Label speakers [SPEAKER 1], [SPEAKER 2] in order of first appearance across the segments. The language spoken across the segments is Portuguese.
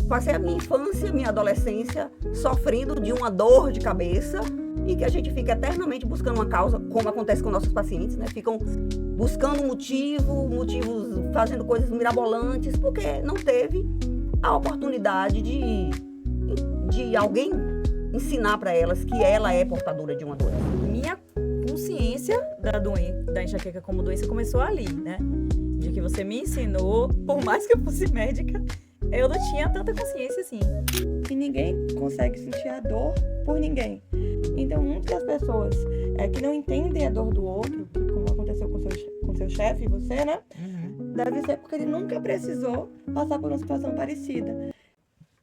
[SPEAKER 1] passei a minha infância, minha adolescência, sofrendo de uma dor de cabeça e que a gente fica eternamente buscando uma causa, como acontece com nossos pacientes, né? Ficam buscando motivos, fazendo coisas mirabolantes, porque não teve a oportunidade de alguém ensinar para elas que ela é portadora de uma doença.
[SPEAKER 2] Minha consciência da enxaqueca como doença começou ali, né? De que você me ensinou, por mais que eu fosse médica, eu não tinha tanta consciência assim.
[SPEAKER 3] E ninguém consegue sentir a dor por ninguém. Então, muitas pessoas que não entendem a dor do outro, como aconteceu com seu chefe e você, né? Deve ser porque ele nunca precisou passar por uma situação parecida.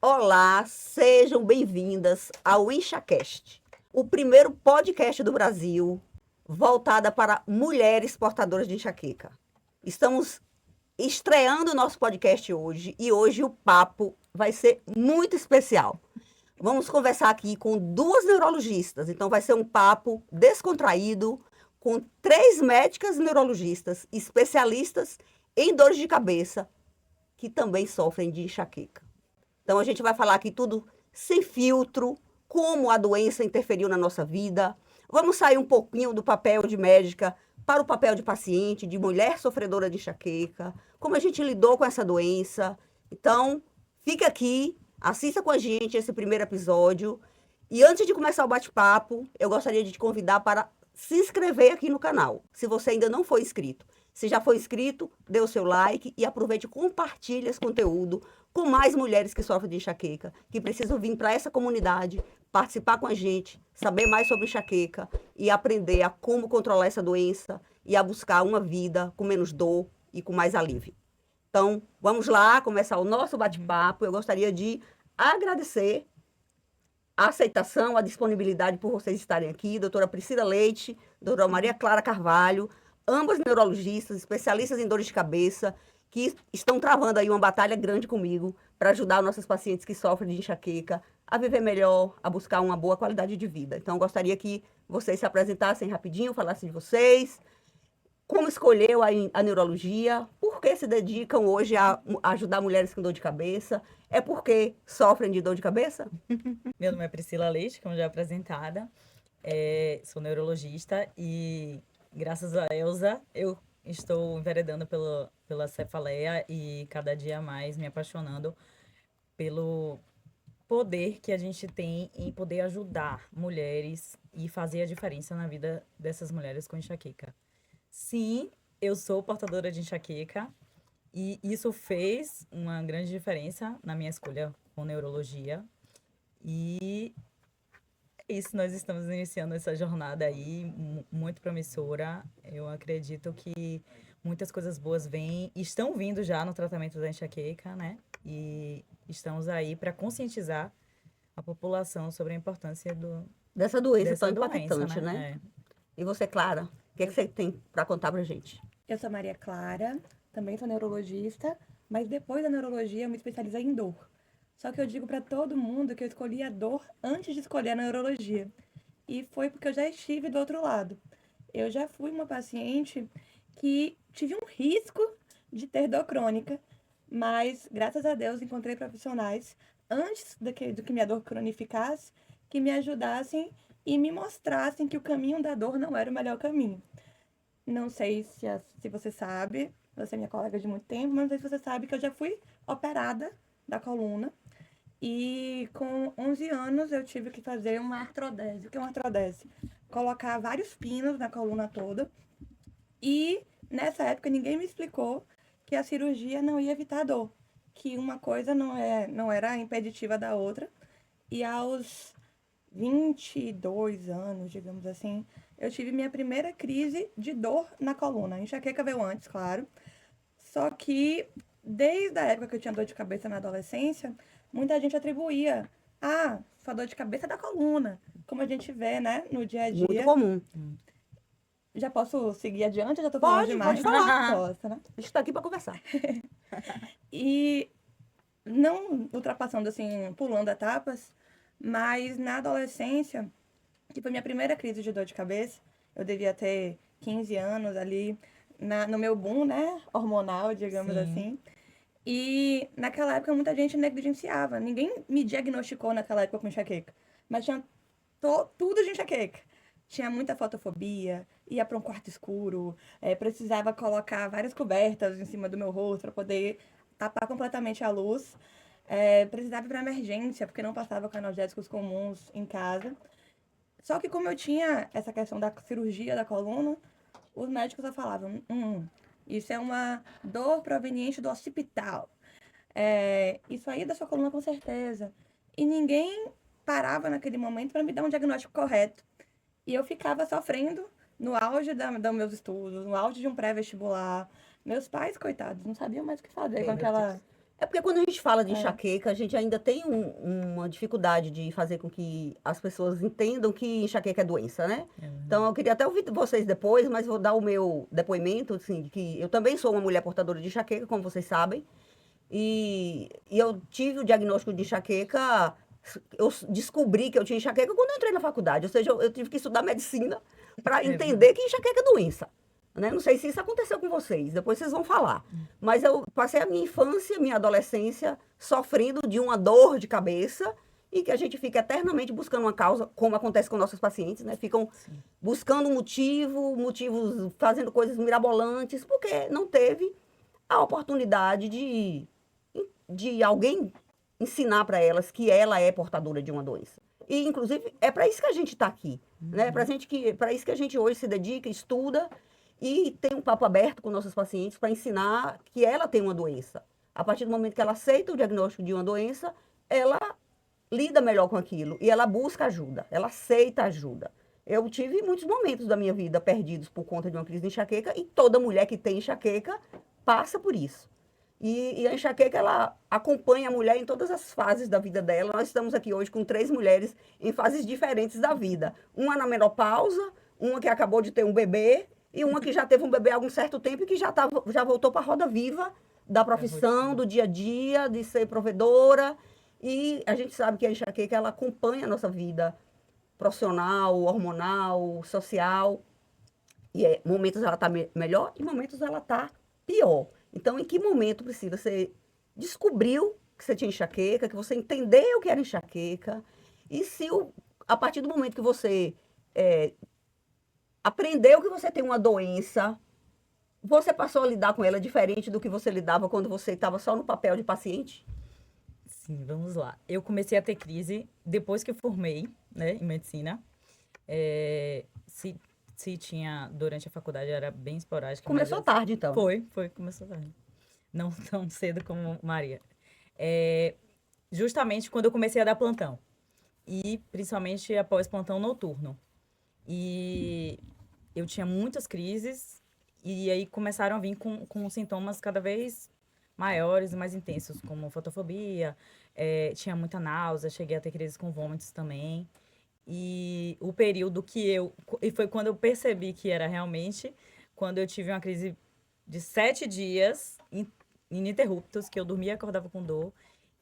[SPEAKER 1] Olá, sejam bem-vindas ao InchaCast, o primeiro podcast do Brasil voltada para mulheres portadoras de enxaqueca. Estamos estreando o nosso podcast hoje e hoje o papo vai ser muito especial. Vamos conversar aqui com duas neurologistas, então vai ser um papo descontraído com 3 médicas neurologistas especialistas em dores de cabeça que também sofrem de enxaqueca. Então a gente vai falar aqui tudo sem filtro, como a doença interferiu na nossa vida. Vamos sair um pouquinho do papel de médica para o papel de paciente, de mulher sofredora de enxaqueca, como a gente lidou com essa doença. Então, fica aqui, assista com a gente esse primeiro episódio. E antes de começar o bate-papo, eu gostaria de te convidar para se inscrever aqui no canal, se você ainda não foi inscrito. Se já foi inscrito, dê o seu like e aproveite e compartilhe esse conteúdo com mais mulheres que sofrem de enxaqueca, que precisam vir para essa comunidade, participar com a gente, saber mais sobre enxaqueca e aprender a como controlar essa doença e a buscar uma vida com menos dor e com mais alívio. Então, vamos lá começar o nosso bate-papo. Eu gostaria de agradecer a aceitação, a disponibilidade por vocês estarem aqui, doutora Priscila Leite, doutora Maria Clara Carvalho, ambas neurologistas, especialistas em dores de cabeça, que estão travando aí uma batalha grande comigo para ajudar nossos pacientes que sofrem de enxaqueca a viver melhor, a buscar uma boa qualidade de vida. Então, eu gostaria que vocês se apresentassem rapidinho, falassem de vocês, como escolheu a neurologia, por que se dedicam hoje a ajudar mulheres com dor de cabeça, é porque sofrem de dor de cabeça?
[SPEAKER 2] Meu nome é Priscila Leite, como já apresentada, sou neurologista e graças a Elza eu estou enveredando pela cefaleia e cada dia mais me apaixonando pelo poder que a gente tem em poder ajudar mulheres e fazer a diferença na vida dessas mulheres com enxaqueca. Sim, eu sou portadora de enxaqueca e isso fez uma grande diferença na minha escolha com neurologia. E é isso, nós estamos iniciando essa jornada aí muito promissora. Eu acredito que muitas coisas boas estão vindo já no tratamento da enxaqueca, né? E estamos aí para conscientizar a população sobre a importância
[SPEAKER 1] Dessa doença
[SPEAKER 2] dessa
[SPEAKER 1] tão
[SPEAKER 2] doença,
[SPEAKER 1] impactante, né? E você, Clara, o que é que você tem para contar pra gente?
[SPEAKER 3] Eu sou Maria Clara, também sou neurologista, mas depois da neurologia eu me especializei em dor. Só que eu digo para todo mundo que eu escolhi a dor antes de escolher a neurologia. E foi porque eu já estive do outro lado. Eu já fui uma paciente que tive um risco de ter dor crônica, mas graças a Deus encontrei profissionais antes do que minha dor cronificasse, que me ajudassem e me mostrassem que o caminho da dor não era o melhor caminho. Não sei se você sabe, você é minha colega de muito tempo, mas não sei se você sabe que eu já fui operada da coluna. E com 11 anos eu tive que fazer uma artrodese. O que é uma artrodese? Colocar vários pinos na coluna toda. E nessa época ninguém me explicou que a cirurgia não ia evitar dor. Que uma coisa não era impeditiva da outra. E aos 22 anos, digamos assim, eu tive minha primeira crise de dor na coluna. A enxaqueca veio antes, claro. Só que desde a época que eu tinha dor de cabeça na adolescência, muita gente atribuía, sua dor de cabeça é da coluna, como a gente vê, né, no dia a dia.
[SPEAKER 1] Muito comum.
[SPEAKER 3] Já posso seguir adiante ou já tô falando demais?
[SPEAKER 1] Pode falar.
[SPEAKER 3] Posso, né?
[SPEAKER 1] A gente está aqui para conversar.
[SPEAKER 3] E não ultrapassando assim, pulando etapas, mas na adolescência, que foi minha primeira crise de dor de cabeça, eu devia ter 15 anos ali, no meu boom, né, hormonal, digamos
[SPEAKER 2] Sim.
[SPEAKER 3] assim. E naquela época muita gente negligenciava. Ninguém me diagnosticou naquela época com enxaqueca. Mas tinha tudo de enxaqueca. Tinha muita fotofobia, ia para um quarto escuro, precisava colocar várias cobertas em cima do meu rosto para poder tapar completamente a luz. Precisava ir para emergência, porque não passava com analgésicos comuns em casa. Só que como eu tinha essa questão da cirurgia da coluna, os médicos só falavam, isso é uma dor proveniente do occipital. Isso aí é da sua coluna com certeza. E ninguém parava naquele momento para me dar um diagnóstico correto. E eu ficava sofrendo no auge dos meus estudos, no auge de um pré-vestibular. Meus pais, coitados, não sabiam mais o que fazer com aquela...
[SPEAKER 1] É porque quando a gente fala de enxaqueca, a gente ainda tem uma dificuldade de fazer com que as pessoas entendam que enxaqueca é doença, né? Então, eu queria até ouvir vocês depois, mas vou dar o meu depoimento, assim, de que eu também sou uma mulher portadora de enxaqueca, como vocês sabem. E eu tive o diagnóstico de enxaqueca, eu descobri que eu tinha enxaqueca quando eu entrei na faculdade. Ou seja, eu tive que estudar medicina para entender que enxaqueca é doença. Né? Não sei se isso aconteceu com vocês, depois vocês vão falar. Mas eu passei a minha infância, minha adolescência, sofrendo de uma dor de cabeça e que a gente fica eternamente buscando uma causa, como acontece com nossos pacientes, né? Ficam buscando motivos, fazendo coisas mirabolantes, porque não teve a oportunidade de alguém ensinar para elas que ela é portadora de uma doença. E, inclusive, é para isso que a gente está aqui. Né? Para isso que a gente hoje se dedica, estuda e tem um papo aberto com nossos pacientes para ensinar que ela tem uma doença. A partir do momento que ela aceita o diagnóstico de uma doença, ela lida melhor com aquilo e ela busca ajuda, ela aceita ajuda. Eu tive muitos momentos da minha vida perdidos por conta de uma crise de enxaqueca e toda mulher que tem enxaqueca passa por isso. E a enxaqueca, ela acompanha a mulher em todas as fases da vida dela. Nós estamos aqui hoje com 3 mulheres em fases diferentes da vida. Uma na menopausa, uma que acabou de ter um bebê e uma que já teve um bebê há algum certo tempo e que já voltou para a roda viva da profissão, do dia a dia, de ser provedora. E a gente sabe que a enxaqueca, ela acompanha a nossa vida profissional, hormonal, social. E momentos ela está melhor e momentos ela está pior. Então, em que momento precisa você descobriu que você tinha enxaqueca, que você entendeu que era enxaqueca, e se a partir do momento que você aprendeu que você tem uma doença, você passou a lidar com ela diferente do que você lidava quando você estava só no papel de paciente?
[SPEAKER 2] Sim, vamos lá. Eu comecei a ter crise depois que eu formei, né, em medicina. Se tinha, durante a faculdade, era bem esporádica.
[SPEAKER 1] Começou tarde, então.
[SPEAKER 2] Começou tarde. Não tão cedo como Maria. Justamente quando eu comecei a dar plantão. E principalmente após plantão noturno. E eu tinha muitas crises, e aí começaram a vir com sintomas cada vez maiores e mais intensos, como fotofobia, tinha muita náusea, cheguei a ter crises com vômitos também. E o período e foi quando eu percebi que era realmente, quando eu tive uma crise de 7 dias ininterruptos, que eu dormia e acordava com dor.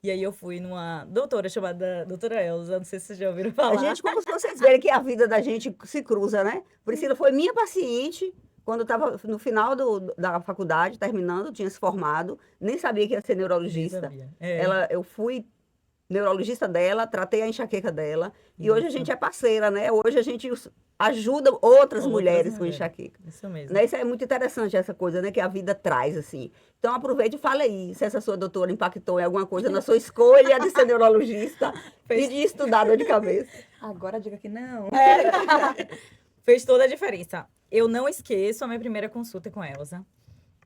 [SPEAKER 2] E aí eu fui numa doutora chamada doutora Elza, não sei se vocês já ouviram falar.
[SPEAKER 1] A gente, como vocês verem que a vida da gente se cruza, né? Priscila foi minha paciente quando eu estava no final da faculdade, terminando, tinha se formado, nem sabia que ia ser neurologista. Eu fui neurologista dela, tratei a enxaqueca dela, e hoje a gente é parceira, né? Hoje a gente ajuda outras mulheres com enxaqueca.
[SPEAKER 2] Isso mesmo.
[SPEAKER 1] Né? Isso é muito interessante, essa coisa, né? Que a vida traz, assim. Então, aproveite e fale aí, se essa sua doutora impactou em alguma coisa na sua escolha de ser neurologista e de estudar dor de cabeça.
[SPEAKER 3] Agora diga que não.
[SPEAKER 2] Fez toda a diferença. Eu não esqueço a minha primeira consulta com a Elza,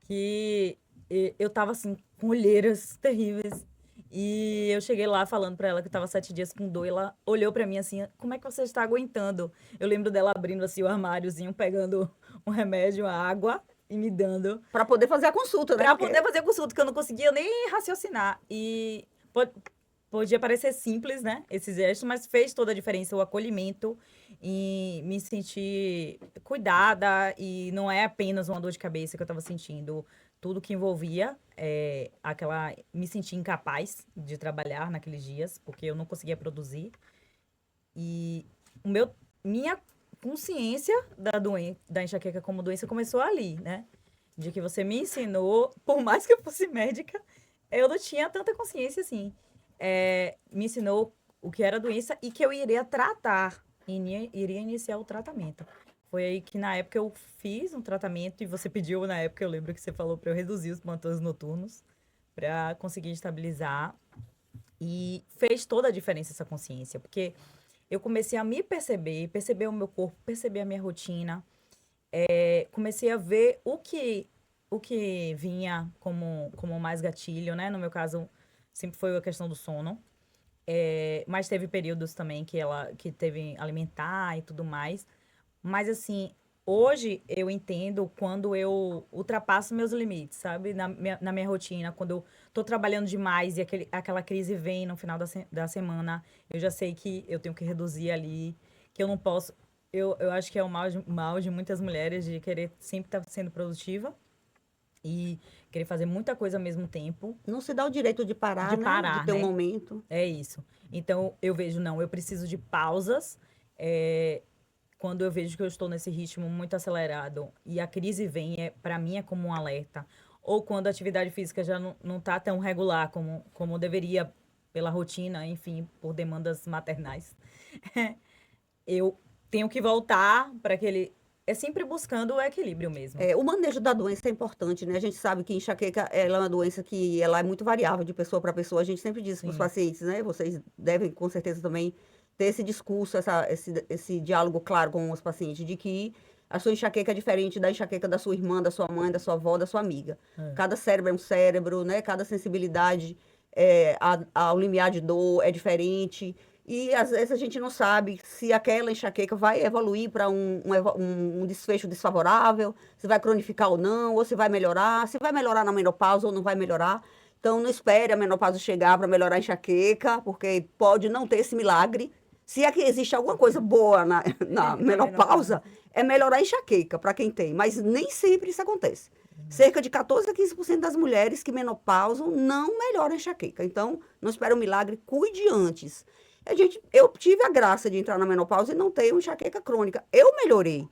[SPEAKER 2] que eu tava, assim, com olheiras terríveis. E eu cheguei lá falando pra ela que eu tava 7 dias com dor, e ela olhou pra mim assim, como é que você está aguentando? Eu lembro dela abrindo assim o armáriozinho, pegando um remédio, a água e me dando.
[SPEAKER 1] Pra poder fazer a consulta, né?
[SPEAKER 2] Pra poder fazer a consulta, que eu não conseguia nem raciocinar. E podia parecer simples, né, esses gestos, mas fez toda a diferença, o acolhimento e me sentir cuidada, e não é apenas uma dor de cabeça que eu tava sentindo, tudo que envolvia me sentir incapaz de trabalhar naqueles dias, porque eu não conseguia produzir. E minha consciência da enxaqueca como doença começou ali, né? De que você me ensinou, por mais que eu fosse médica, eu não tinha tanta consciência assim. Me ensinou o que era a doença e que eu iria tratar, iria iniciar o tratamento. Foi aí que na época eu fiz um tratamento e você pediu na época, eu lembro que você falou para eu reduzir os plantões noturnos para conseguir estabilizar e fez toda a diferença essa consciência, porque eu comecei a me perceber, perceber o meu corpo, perceber a minha rotina, comecei a ver o que vinha como mais gatilho, né? No meu caso, sempre foi a questão do sono. Mas teve períodos também que teve alimentar e tudo mais. Mas assim, hoje eu entendo quando eu ultrapasso meus limites, sabe? Na minha rotina, quando eu tô trabalhando demais e aquela crise vem no final da semana, eu já sei que eu tenho que reduzir ali, que eu não posso. Eu acho que é o mal de muitas mulheres de querer sempre estar sendo produtiva e querer fazer muita coisa ao mesmo tempo,
[SPEAKER 1] Não se dá o direito de
[SPEAKER 2] de
[SPEAKER 1] parar, né? De
[SPEAKER 2] parar,
[SPEAKER 1] ter um
[SPEAKER 2] né?
[SPEAKER 1] momento.
[SPEAKER 2] É isso. Então, eu vejo, não, eu preciso de pausas. é, Quando eu vejo que eu estou nesse ritmo muito acelerado e a crise vem, para mim é como um alerta. Ou quando a atividade física já não está tão regular como deveria pela rotina, enfim, por demandas maternais. Eu tenho que voltar para aquele. É sempre buscando o equilíbrio mesmo.
[SPEAKER 1] O manejo da doença é importante, né? A gente sabe que enxaqueca ela é uma doença que ela é muito variável de pessoa para pessoa. A gente sempre diz para os
[SPEAKER 2] Sim,
[SPEAKER 1] pacientes, né? Vocês devem, com certeza, também ter esse discurso, esse diálogo claro com os pacientes, de que a sua enxaqueca é diferente da enxaqueca da sua irmã, da sua mãe, da sua avó, da sua amiga.
[SPEAKER 2] é,
[SPEAKER 1] Cada cérebro é um cérebro, né? Cada sensibilidade ao limiar de dor é diferente. E às vezes a gente não sabe se aquela enxaqueca vai evoluir para um desfecho desfavorável, se vai cronificar ou não, ou se vai melhorar, se vai melhorar na menopausa ou não vai melhorar. Então não espere a menopausa chegar para melhorar a enxaqueca, porque pode não ter esse milagre. Se é que existe alguma coisa boa na
[SPEAKER 3] Na
[SPEAKER 1] menopausa,
[SPEAKER 3] menopausa.
[SPEAKER 1] é melhorar a enxaqueca para quem tem, mas nem sempre isso acontece. Cerca de 14 a 15% das mulheres que menopausam não melhoram a enxaqueca. Então, não espere um milagre, cuide antes. Eu tive a graça de entrar na menopausa e não ter uma enxaqueca crônica. Eu melhorei,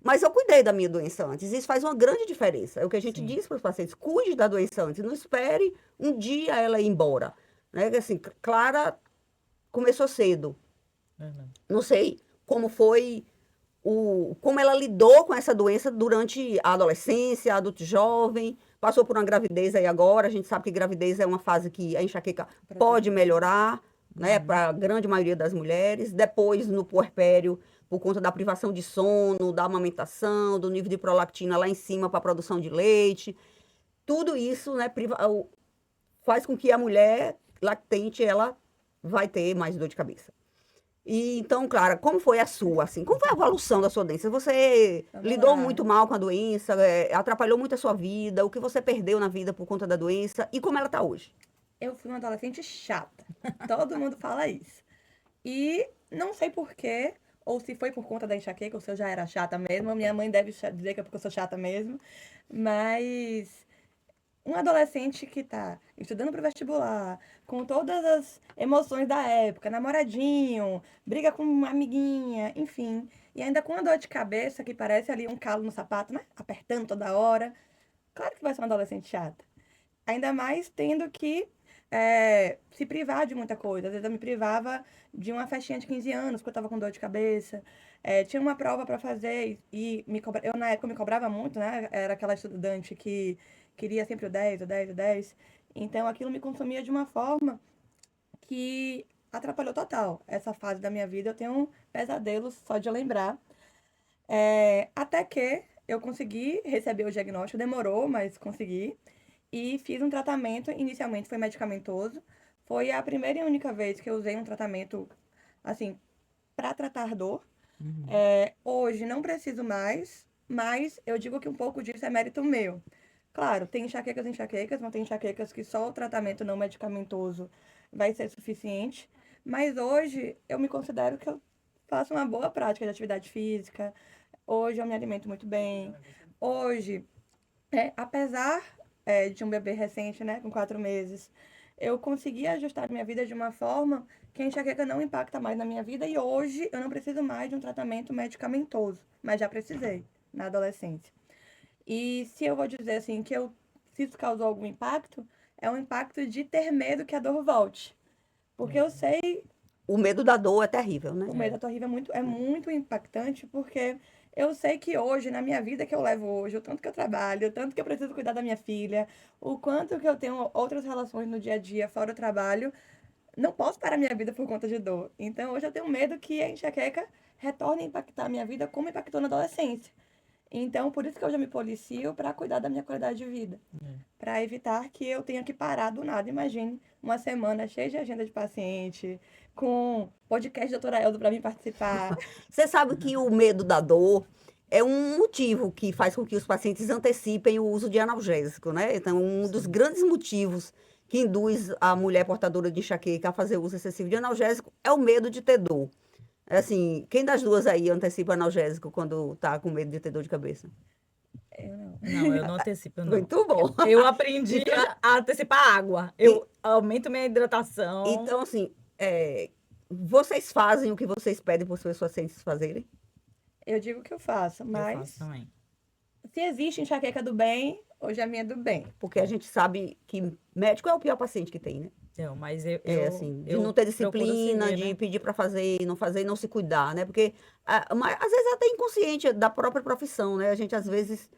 [SPEAKER 1] mas eu cuidei da minha doença antes. Isso faz uma grande diferença. É o que a gente
[SPEAKER 2] sim.
[SPEAKER 1] diz para os pacientes: cuide da doença antes, não espere um dia ela ir embora. Né? Assim, Clara começou cedo.
[SPEAKER 2] Verdade.
[SPEAKER 1] Não sei como foi como ela lidou com essa doença durante a adolescência, adulto jovem, passou por uma gravidez aí agora. A gente sabe que gravidez é uma fase que a enxaqueca pode melhorar, né, para a grande maioria das mulheres. Depois, no puerpério, por conta da privação de sono, da amamentação, do nível de prolactina lá em cima para a produção de leite. Tudo isso, né, faz com que a mulher lactente ela vai ter mais dor de cabeça. E então, Clara, como foi a sua, assim? Como foi a evolução da sua doença? Você
[SPEAKER 3] Vamos
[SPEAKER 1] lidou
[SPEAKER 3] lá.
[SPEAKER 1] muito mal com a doença, atrapalhou muito a sua vida, o que você perdeu na vida por conta da doença e como ela está hoje?
[SPEAKER 3] Eu fui uma adolescente chata. Todo mundo fala isso. E não sei por quê, ou se foi por conta da enxaqueca, ou se eu já era chata mesmo. Minha mãe deve dizer que é porque eu sou chata mesmo. Mas um adolescente que tá estudando pro vestibular, com todas as emoções da época, namoradinho, briga com uma amiguinha, enfim, e ainda com uma dor de cabeça que parece ali um calo no sapato, né? Apertando toda hora. Claro que vai ser uma adolescente chata. Ainda mais tendo que se privar de muita coisa. Às vezes eu me privava de uma festinha de 15 anos, porque eu tava com dor de cabeça. Tinha uma prova para fazer e eu, na época, me cobrava muito, né? Era aquela estudante que queria sempre o 10, o 10, o 10. Então aquilo me consumia de uma forma que atrapalhou total. Essa fase da minha vida eu tenho pesadelos só de lembrar. Até que eu consegui receber o diagnóstico, demorou, mas consegui. E fiz um tratamento, inicialmente foi medicamentoso. Foi a primeira e única vez que eu usei um tratamento, assim, para tratar dor. Hoje não preciso mais, mas eu digo que um pouco disso é mérito meu. Claro, tem enxaquecas e enxaquecas, vão ter enxaquecas que só o tratamento não medicamentoso vai ser suficiente. Mas hoje eu me considero que eu faço uma boa prática de atividade física. Hoje eu me alimento muito bem. Hoje, apesar de um bebê recente, né, com 4 meses, eu consegui ajustar minha vida de uma forma que a enxaqueca não impacta mais na minha vida e hoje eu não preciso mais de um tratamento medicamentoso, mas já precisei na adolescência. E se eu vou dizer assim que se isso causou algum impacto, é um impacto de ter medo que a dor volte. Porque eu sei,
[SPEAKER 1] O medo da dor é terrível, né?
[SPEAKER 3] o medo da dor horrível é muito impactante, porque eu sei que hoje, na minha vida que eu levo hoje, o tanto que eu trabalho, o tanto que eu preciso cuidar da minha filha, o quanto que eu tenho outras relações no dia a dia, fora o trabalho, não posso parar minha vida por conta de dor. Então, hoje eu tenho medo que a enxaqueca retorne a impactar a minha vida como impactou na adolescência. Então, por isso que eu já me policio para cuidar da minha qualidade de vida, para evitar que eu tenha que parar do nada. Imagine uma semana cheia de agenda de paciente, com podcast da doutora Elza para mim participar.
[SPEAKER 1] Você sabe que o medo da dor é um motivo que faz com que os pacientes antecipem o uso de analgésico, né? Então, um dos grandes motivos que induz a mulher portadora de enxaqueca a fazer uso excessivo de analgésico é o medo de ter dor. É assim, quem das duas aí antecipa analgésico quando tá com medo de ter dor de cabeça?
[SPEAKER 3] Eu não.
[SPEAKER 2] Não, eu não antecipo, não.
[SPEAKER 1] Muito bom.
[SPEAKER 2] Eu aprendi a antecipar água. Eu aumento minha hidratação.
[SPEAKER 1] Então, assim, vocês fazem o que vocês pedem para os seus pacientes fazerem?
[SPEAKER 3] Eu digo que eu faço,
[SPEAKER 2] Eu
[SPEAKER 3] mas
[SPEAKER 2] faço também.
[SPEAKER 3] se existe enxaqueca do bem, hoje a minha é do bem.
[SPEAKER 1] Porque a gente sabe que médico é o pior paciente que tem, né?
[SPEAKER 2] Então, mas
[SPEAKER 1] Assim, de
[SPEAKER 2] eu
[SPEAKER 1] não ter
[SPEAKER 2] procuro
[SPEAKER 1] disciplina,
[SPEAKER 2] seguir,
[SPEAKER 1] de
[SPEAKER 2] né?
[SPEAKER 1] pedir para fazer e não se cuidar, né? Porque mas, às vezes até inconsciente da própria profissão, né? A gente às vezes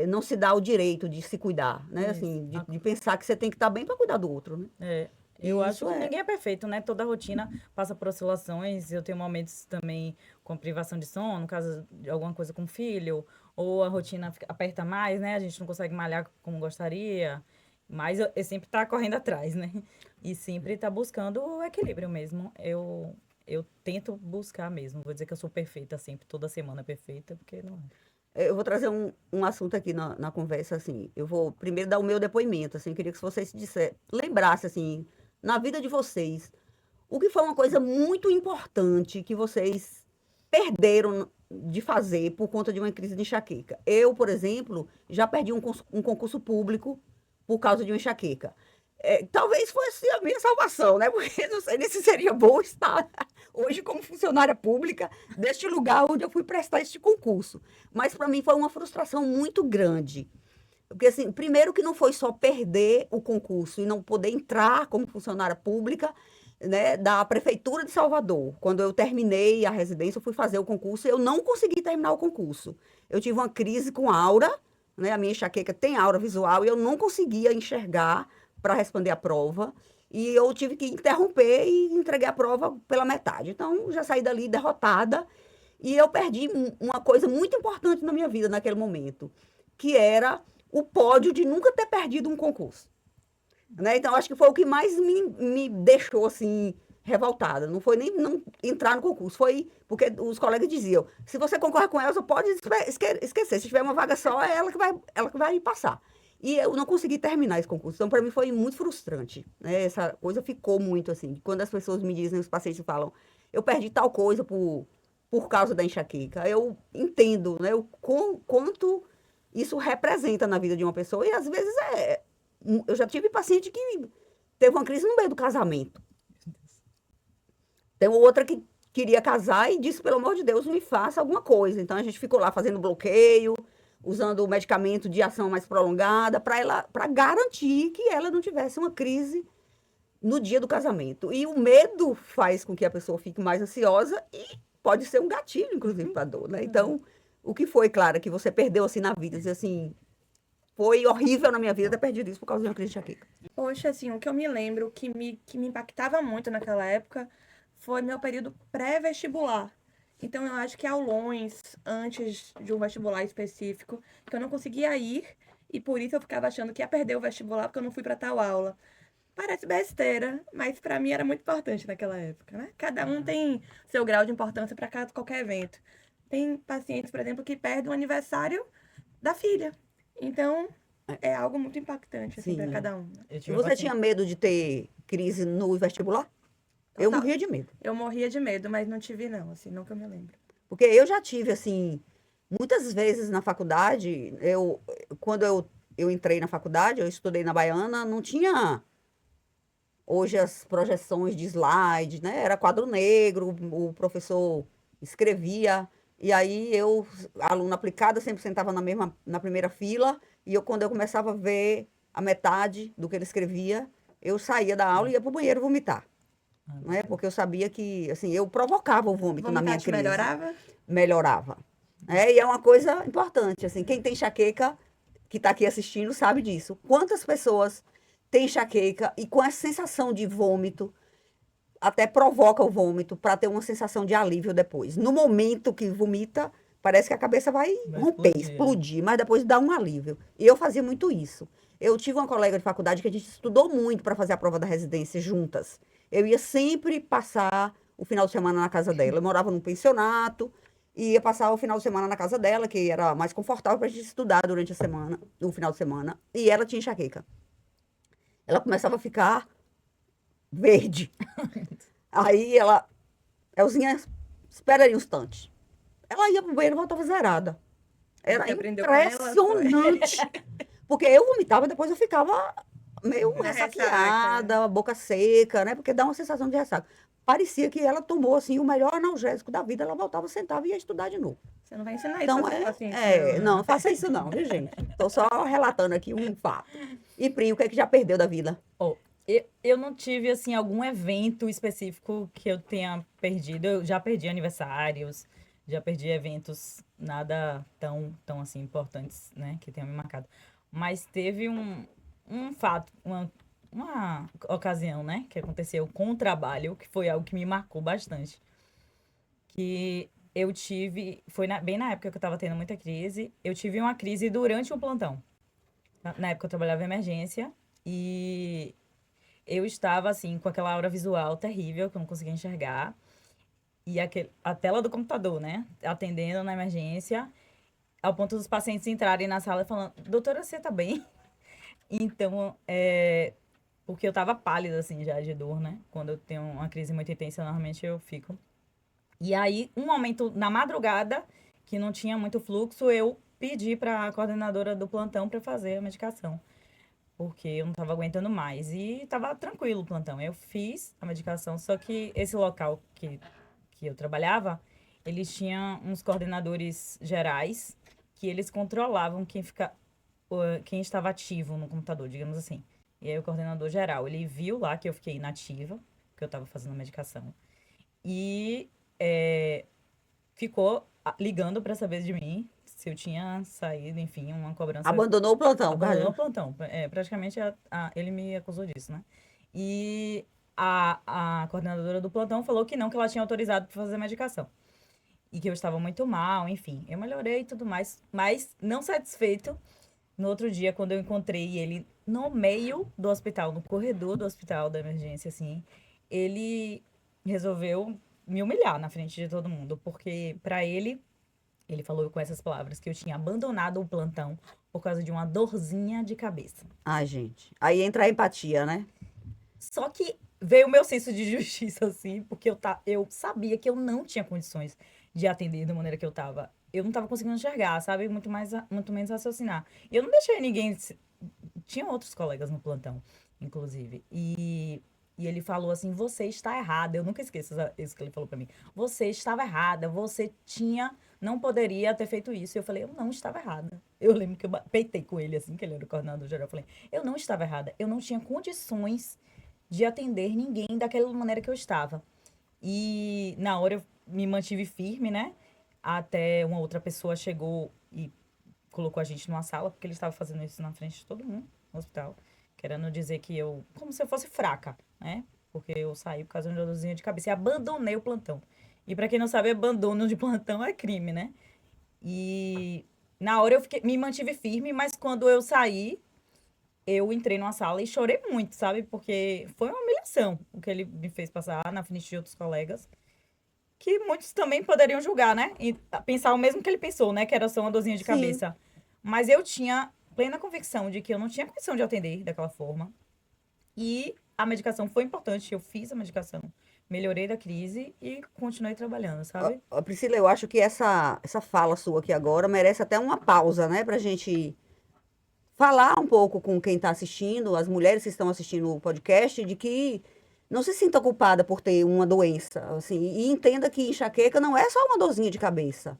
[SPEAKER 1] não se dá o direito de se cuidar, né?
[SPEAKER 2] Isso.
[SPEAKER 1] Assim, de pensar que você tem que estar bem para cuidar do outro, né?
[SPEAKER 2] Eu
[SPEAKER 1] E
[SPEAKER 2] acho
[SPEAKER 1] isso
[SPEAKER 2] que ninguém é perfeito, né? Toda rotina passa por oscilações. Eu tenho momentos também com privação de sono, no caso de alguma coisa com o filho, ou a rotina aperta mais, né? A gente não consegue malhar como gostaria. Mas eu sempre tá correndo atrás, né? E sempre tá buscando o equilíbrio mesmo. Eu tento buscar mesmo. Vou dizer que eu sou perfeita sempre, toda semana perfeita, porque não é.
[SPEAKER 1] Eu vou trazer um assunto aqui na conversa, assim. Eu vou primeiro dar o meu depoimento, assim. Eu queria que vocês lembrassem, assim, na vida de vocês, o que foi uma coisa muito importante que vocês perderam de fazer por conta de uma crise de enxaqueca. Eu, por exemplo, já perdi um concurso público por causa de uma enxaqueca. Talvez fosse a minha salvação, né? Porque não sei nem se seria bom estar hoje como funcionária pública deste lugar onde eu fui prestar este concurso. Mas para mim foi uma frustração muito grande. Porque, assim, primeiro que não foi só perder o concurso e não poder entrar como funcionária pública, né, da Prefeitura de Salvador. Quando eu terminei a residência, eu fui fazer o concurso e eu não consegui terminar o concurso. Eu tive uma crise com aura, né, a minha enxaqueca tem aura visual e eu não conseguia enxergar para responder a prova. E eu tive que interromper e entreguei a prova pela metade. Então, já saí dali derrotada e eu perdi uma coisa muito importante na minha vida naquele momento, que era o pódio de nunca ter perdido um concurso. Né? Então, acho que foi o que mais me deixou, assim, revoltada. Não foi nem não entrar no concurso, foi porque os colegas diziam, se você concorrer com ela, você pode esquecer. Se tiver uma vaga só, é ela que vai passar. E eu não consegui terminar esse concurso. Então, para mim, foi muito frustrante. Né? Essa coisa ficou muito assim. Quando as pessoas me dizem, os pacientes falam, eu perdi tal coisa por causa da enxaqueca. Eu entendo, né, o quanto isso representa na vida de uma pessoa. E às vezes eu já tive paciente que teve uma crise no meio do casamento. Tem outra que queria casar e disse, pelo amor de Deus, me faça alguma coisa. Então a gente ficou lá fazendo bloqueio, usando o medicamento de ação mais prolongada para garantir que ela não tivesse uma crise no dia do casamento. E o medo faz com que a pessoa fique mais ansiosa e pode ser um gatilho, inclusive, para a dor, né? Então, o que foi, Clara, que você perdeu assim na vida? Dizer assim, foi horrível na minha vida ter perdido isso por causa de uma crise de enxaqueca.
[SPEAKER 3] Poxa, assim, o que eu me lembro que me impactava muito naquela época foi meu período pré-vestibular. Então, eu acho que aulões antes de um vestibular específico, que eu não conseguia ir, e por isso eu ficava achando que ia perder o vestibular porque eu não fui para tal aula. Parece besteira, mas para mim era muito importante naquela época, né? Cada um tem seu grau de importância para qualquer evento. Tem pacientes, por exemplo, que perdem o aniversário da filha. Então, é algo muito impactante, assim,
[SPEAKER 1] Sim,
[SPEAKER 3] para
[SPEAKER 1] né?
[SPEAKER 3] cada um.
[SPEAKER 2] Eu
[SPEAKER 1] E
[SPEAKER 2] tive
[SPEAKER 1] você
[SPEAKER 2] paciente-
[SPEAKER 1] tinha medo de ter crise no vestibular? Eu
[SPEAKER 3] Total.
[SPEAKER 1] morria de medo.
[SPEAKER 3] Eu morria de medo, mas não tive, não, assim, não que eu me lembro.
[SPEAKER 1] Porque eu já tive, assim, muitas vezes na faculdade, quando eu entrei na faculdade, eu estudei na Baiana, não tinha hoje as projeções de slide, né? Era quadro negro, o professor escrevia, e aí eu, aluna aplicada, sempre sentava na primeira fila, e quando eu começava a ver a metade do que ele escrevia, eu saía da aula e ia para o banheiro vomitar. Né? Porque eu sabia que, assim, eu provocava o vômito na minha
[SPEAKER 3] Vomitar te
[SPEAKER 1] crise.
[SPEAKER 3] melhorava?
[SPEAKER 1] Melhorava. E é uma coisa importante, assim, quem tem enxaqueca, que está aqui assistindo, sabe disso. Quantas pessoas têm enxaqueca e com essa sensação de vômito, até provoca o vômito para ter uma sensação de alívio depois. No momento que vomita, parece que a cabeça vai romper, explodir, mas depois dá um alívio. E eu fazia muito isso. Eu tive uma colega de faculdade que a gente estudou muito para fazer a prova da residência juntas. Eu ia sempre passar o final de semana na casa dela. Eu morava num pensionato e ia passar o final de semana na casa dela, que era mais confortável para a gente estudar durante a semana, no final de semana. E ela tinha enxaqueca. Ela começava a ficar verde. Aí ela, Elzinha, espera aí um instante. Ela ia pro banheiro e voltava zerada. Era
[SPEAKER 3] Você aprendeu com ela,
[SPEAKER 1] impressionante. Porque eu vomitava, depois eu ficava meio
[SPEAKER 3] Na
[SPEAKER 1] ressaqueada, boca seca, né? Porque dá uma sensação de ressaca. Parecia que ela tomou, assim, o melhor analgésico da vida. Ela voltava, sentava e ia estudar de novo.
[SPEAKER 3] Você não vai ensinar isso
[SPEAKER 1] Então,
[SPEAKER 3] para seus pacientes,
[SPEAKER 1] não faça isso não, viu, gente? Tô só relatando aqui um fato. E Pri, o que é que já perdeu da vida?
[SPEAKER 2] Eu não tive, assim, algum evento específico que eu tenha perdido. Eu já perdi aniversários, já perdi eventos nada tão assim, importantes, né, que tenham me marcado. Mas teve um fato, uma ocasião, né, que aconteceu com o trabalho, que foi algo que me marcou bastante. Que eu tive, bem na época que eu estava tendo muita crise, eu tive uma crise durante um plantão. Na época eu trabalhava em emergência e eu estava, assim, com aquela aura visual terrível, que eu não conseguia enxergar. E a tela do computador, né? Atendendo na emergência, ao ponto dos pacientes entrarem na sala e falando, doutora, você tá bem? Então, porque eu tava pálida, assim, já de dor, né? Quando eu tenho uma crise muito intensa, normalmente eu fico. E aí, um momento na madrugada, que não tinha muito fluxo, eu pedi para a coordenadora do plantão para fazer a medicação, porque eu não estava aguentando mais. E estava tranquilo o plantão. Eu fiz a medicação, só que esse local que eu trabalhava, eles tinham uns coordenadores gerais que eles controlavam quem estava ativo no computador, digamos assim. E aí o coordenador geral, ele viu lá que eu fiquei inativa, que eu estava fazendo a medicação, e ficou ligando para saber de mim, se eu tinha saído, enfim, uma cobrança.
[SPEAKER 1] Abandonou o plantão,
[SPEAKER 2] Abandonou o plantão. Praticamente ele me acusou disso, né? E a coordenadora do plantão falou que não, que ela tinha autorizado para fazer a medicação. E que eu estava muito mal, enfim. Eu melhorei e tudo mais, mas não satisfeito. No outro dia, quando eu encontrei ele no meio do hospital, no corredor do hospital da emergência, assim, ele resolveu me humilhar na frente de todo mundo, porque para ele falou com essas palavras que eu tinha abandonado o plantão por causa de uma dorzinha de cabeça.
[SPEAKER 1] Ai, gente. Aí entra a empatia, né?
[SPEAKER 2] Só que veio o meu senso de justiça, assim, porque eu sabia que eu não tinha condições de atender da maneira que eu tava. Eu não tava conseguindo enxergar, sabe? Muito menos raciocinar. E eu não deixei ninguém. Tinha outros colegas no plantão, inclusive. E ele falou assim: você está errada. Eu nunca esqueço isso que ele falou pra mim. Você estava errada. Não poderia ter feito isso. Eu falei: eu não estava errada. Eu lembro que eu peitei com ele, assim, que ele era o coordenador geral. Eu falei: eu não estava errada. Eu não tinha condições de atender ninguém daquela maneira que eu estava. E na hora eu me mantive firme, né? Até uma outra pessoa chegou e colocou a gente numa sala, porque ele estava fazendo isso na frente de todo mundo no hospital, querendo dizer que como se eu fosse fraca, né? Porque eu saí por causa de uma dorzinha de cabeça e abandonei o plantão. E para quem não sabe, abandono de plantão é crime, né? E na hora me mantive firme, mas quando eu saí, eu entrei numa sala e chorei muito, sabe? Porque foi uma humilhação o que ele me fez passar na frente de outros colegas, que muitos também poderiam julgar, né? E pensar o mesmo que ele pensou, né? Que era só uma dorzinha de
[SPEAKER 1] Sim.
[SPEAKER 2] cabeça. Mas eu tinha plena convicção de que eu não tinha condição de atender daquela forma. E a medicação foi importante. Eu fiz a medicação, melhorei da crise e continuei trabalhando, sabe?
[SPEAKER 1] Priscila, eu acho que essa fala sua aqui agora merece até uma pausa, né? Pra gente falar um pouco com quem está assistindo, as mulheres que estão assistindo o podcast, de que não se sinta culpada por ter uma doença, assim, e entenda que enxaqueca não é só uma dorzinha de cabeça.